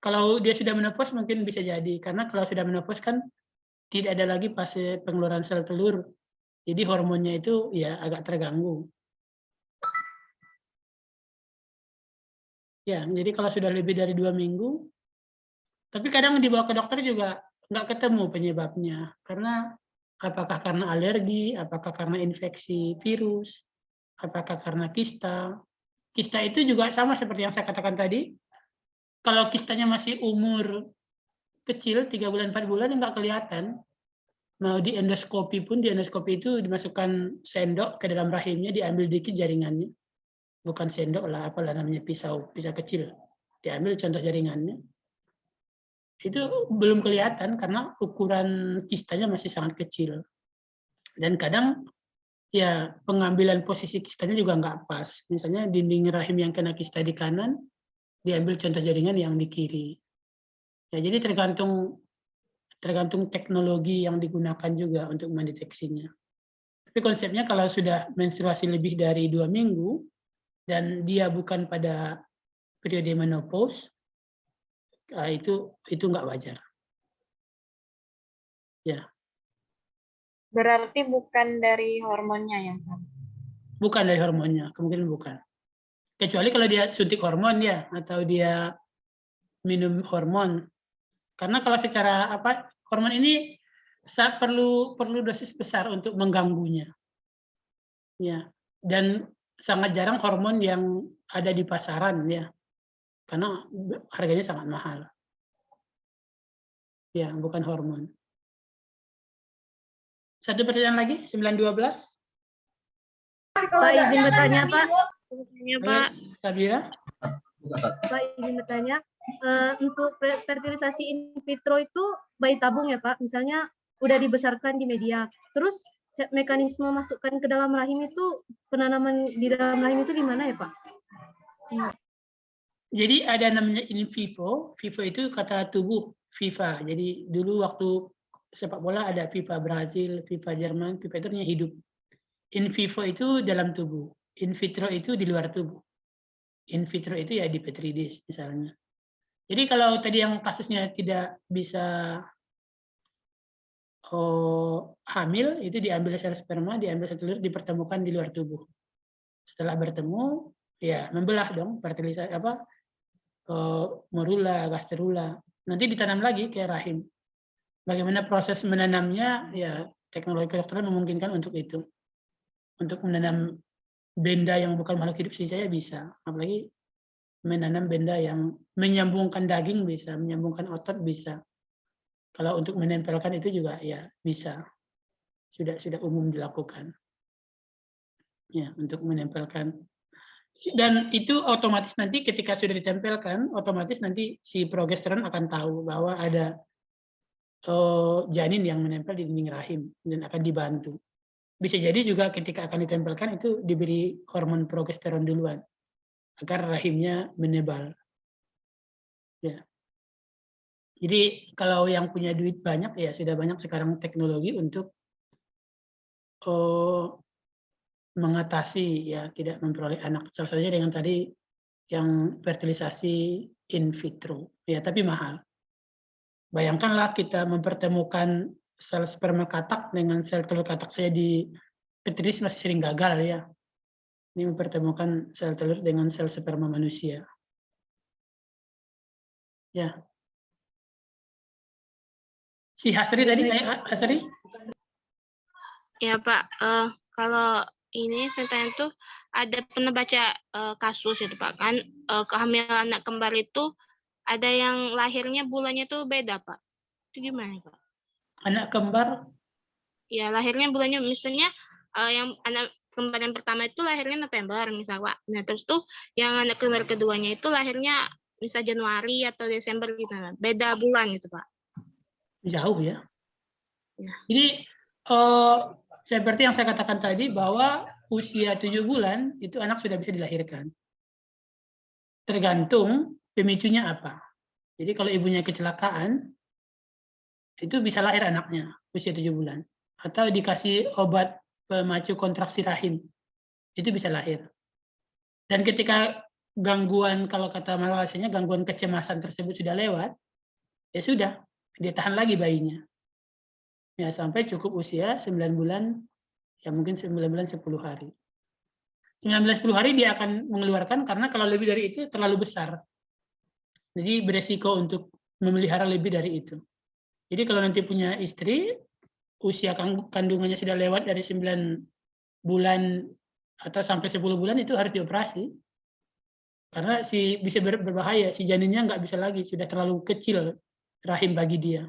Kalau dia sudah menopause mungkin bisa jadi, karena kalau sudah menopause kan tidak ada lagi fase pengeluaran sel telur. Jadi hormonnya itu ya agak terganggu. Ya, jadi kalau sudah lebih dari 2 minggu, tapi kadang dibawa ke dokter juga nggak ketemu penyebabnya. Karena apakah karena alergi, apakah karena infeksi virus, apakah karena kista. Kista itu juga sama seperti yang saya katakan tadi. Kalau kistanya masih umur kecil, 3 bulan, 4 bulan, nggak kelihatan. Mau di endoskopi pun, di endoskopi itu dimasukkan sendok ke dalam rahimnya, diambil dikit jaringannya. Bukan sendok lah, apalah namanya, pisau kecil. Diambil contoh jaringannya. Itu belum kelihatan karena ukuran kistanya masih sangat kecil. Dan kadang ya pengambilan posisi kistanya juga nggak pas. Misalnya dinding rahim yang kena kista di kanan, diambil contoh jaringan yang di kiri. Ya, jadi tergantung teknologi yang digunakan juga untuk mendeteksinya. Tapi konsepnya kalau sudah menstruasi lebih dari 2 minggu, dan dia bukan pada periode menopause, itu nggak wajar. Ya. Berarti bukan dari hormonnya yang sama? Bukan dari hormonnya, kemungkinan bukan. Kecuali kalau dia suntik hormon ya, atau dia minum hormon. Karena kalau secara hormon ini perlu dosis besar untuk mengganggunya. Ya. Dan sangat jarang hormon yang ada di pasaran ya. Karena harganya sangat mahal. Ya, bukan hormon. Satu pertanyaan lagi, 912. Pak, izin bertanya, Pak. Pak. Sabira. Pak, izin bertanya. Untuk fertilisasi in vitro itu bayi tabung ya, Pak? Misalnya udah dibesarkan di media. Terus mekanisme masukkan ke dalam rahim itu, penanaman di dalam rahim itu di mana ya, Pak? Jadi ada namanya in vivo. Vivo itu kata tubuh, FIFA. Jadi dulu waktu sepak bola ada FIFA Brazil, FIFA Jerman, FIFA itu artinya hidup. In vivo itu dalam tubuh. In vitro itu di luar tubuh. In vitro itu ya di petri dish misalnya. Jadi kalau tadi yang kasusnya tidak bisa hamil, itu diambil sel sperma, diambil sel telur, dipertemukan di luar tubuh. Setelah bertemu, ya membelah dong fertilisasi morula, gasterula. Nanti ditanam lagi ke rahim. Bagaimana proses menanamnya? Ya teknologi kedokteran memungkinkan untuk itu. Untuk menanam benda yang bukan makhluk hidup sih saya bisa. Apalagi menanam benda yang menyambungkan daging bisa, menyambungkan otot bisa. Kalau untuk menempelkan itu juga ya bisa. Sudah umum dilakukan. Ya, untuk menempelkan. Dan itu otomatis nanti ketika sudah ditempelkan, otomatis nanti si progesteron akan tahu bahwa ada janin yang menempel di dinding rahim dan akan dibantu. Bisa jadi juga ketika akan ditempelkan itu diberi hormon progesteron duluan agar rahimnya menebal. Ya. Jadi kalau yang punya duit banyak ya sudah banyak sekarang teknologi untuk mengatasi ya tidak memperoleh anak. Salah satunya dengan tadi yang fertilisasi in vitro. Ya, tapi mahal. Bayangkanlah kita mempertemukan sel sperma katak dengan sel telur katak saya di petri dish masih sering gagal ya. Ini mempertemukan sel telur dengan sel sperma manusia. Ya. Si Hasri tadi, Hasri? Ya Pak, kalau ini saya tanya tuh ada pernah baca kasus itu Pak kan kehamilan anak kembar itu ada yang lahirnya bulannya tuh beda Pak. Itu gimana Pak? Anak kembar? Ya lahirnya bulannya misalnya yang anak kembar yang pertama itu lahirnya November misalnya Pak. Nah terus tuh yang anak kembar keduanya itu lahirnya misal Januari atau Desember gitu Pak. Beda bulan gitu Pak. Jauh ya. Ya. Jadi seperti yang saya katakan tadi bahwa usia 7 bulan itu anak sudah bisa dilahirkan. Tergantung pemicunya apa. Jadi kalau ibunya kecelakaan, itu bisa lahir anaknya usia 7 bulan. Atau dikasih obat pemacu kontraksi rahim, itu bisa lahir. Dan ketika gangguan, kalau kata Malaysianya, gangguan kecemasan tersebut sudah lewat, ya sudah, dia tahan lagi bayinya. Ya, sampai cukup usia 9 bulan, ya mungkin 9 bulan 10 hari. 9-10 hari dia akan mengeluarkan, karena kalau lebih dari itu terlalu besar. Jadi beresiko untuk memelihara lebih dari itu. Jadi kalau nanti punya istri, usia kandungannya sudah lewat dari 9 bulan atau sampai 10 bulan, itu harus dioperasi. Karena bisa berbahaya, si janinnya nggak bisa lagi, sudah terlalu kecil rahim bagi dia.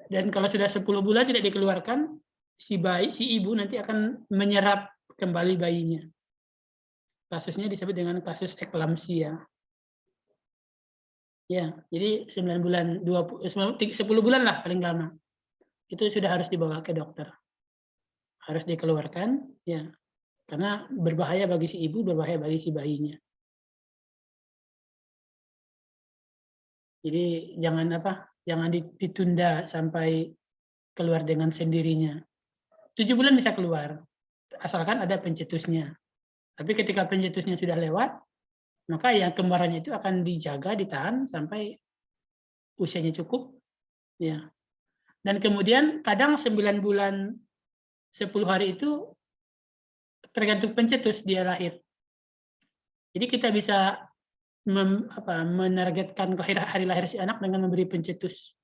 Dan kalau sudah 10 bulan tidak dikeluarkan, si ibu nanti akan menyerap kembali bayinya. Kasusnya disebut dengan kasus eklamsia. Ya, jadi 9 bulan, 10 bulan lah paling lama. Itu sudah harus dibawa ke dokter. Harus dikeluarkan, ya. Karena berbahaya bagi si ibu, berbahaya bagi si bayinya. Jadi jangan ditunda sampai keluar dengan sendirinya. 7 bulan bisa keluar, asalkan ada pencetusnya. Tapi ketika pencetusnya sudah lewat, maka yang kembarannya itu akan dijaga, ditahan sampai usianya cukup. Ya. Dan kemudian kadang 9 bulan 10 hari itu tergantung pencetus dia lahir. Jadi kita bisa menargetkan hari lahir si anak dengan memberi pencetus.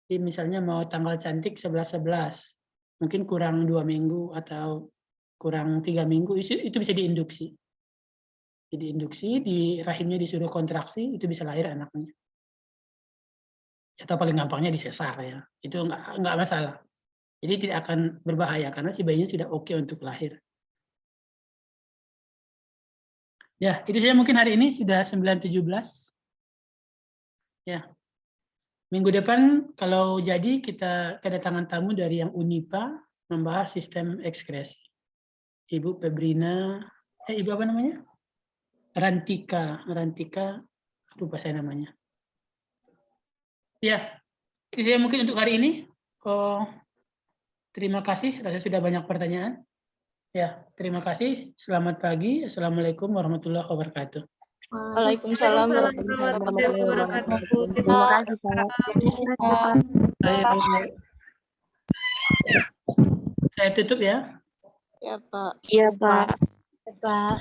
Jadi misalnya mau tanggal cantik 11-11, mungkin kurang 2 minggu atau kurang 3 minggu, itu bisa diinduksi. Jadi induksi, di rahimnya disuruh kontraksi, itu bisa lahir anaknya. Atau paling gampangnya disesar ya, itu nggak masalah. Jadi tidak akan berbahaya karena si bayinya sudah oke untuk lahir. Ya, itu saja mungkin hari ini sudah 9.17. Ya. Minggu depan kalau jadi kita kedatangan tamu dari yang Unipa membahas sistem ekskresi. Ibu Febrina, Ibu apa namanya? Rantika, lupa saya namanya. Ya, itu saja mungkin untuk hari ini. Terima kasih, rasa sudah banyak pertanyaan. Ya, terima kasih. Selamat pagi. Assalamualaikum warahmatullahi wabarakatuh. Waalaikumsalam warahmatullahi wabarakatuh. Terima kasih, Pak. Saya tutup ya. Ya, Pak. Iya, Pak. Pak.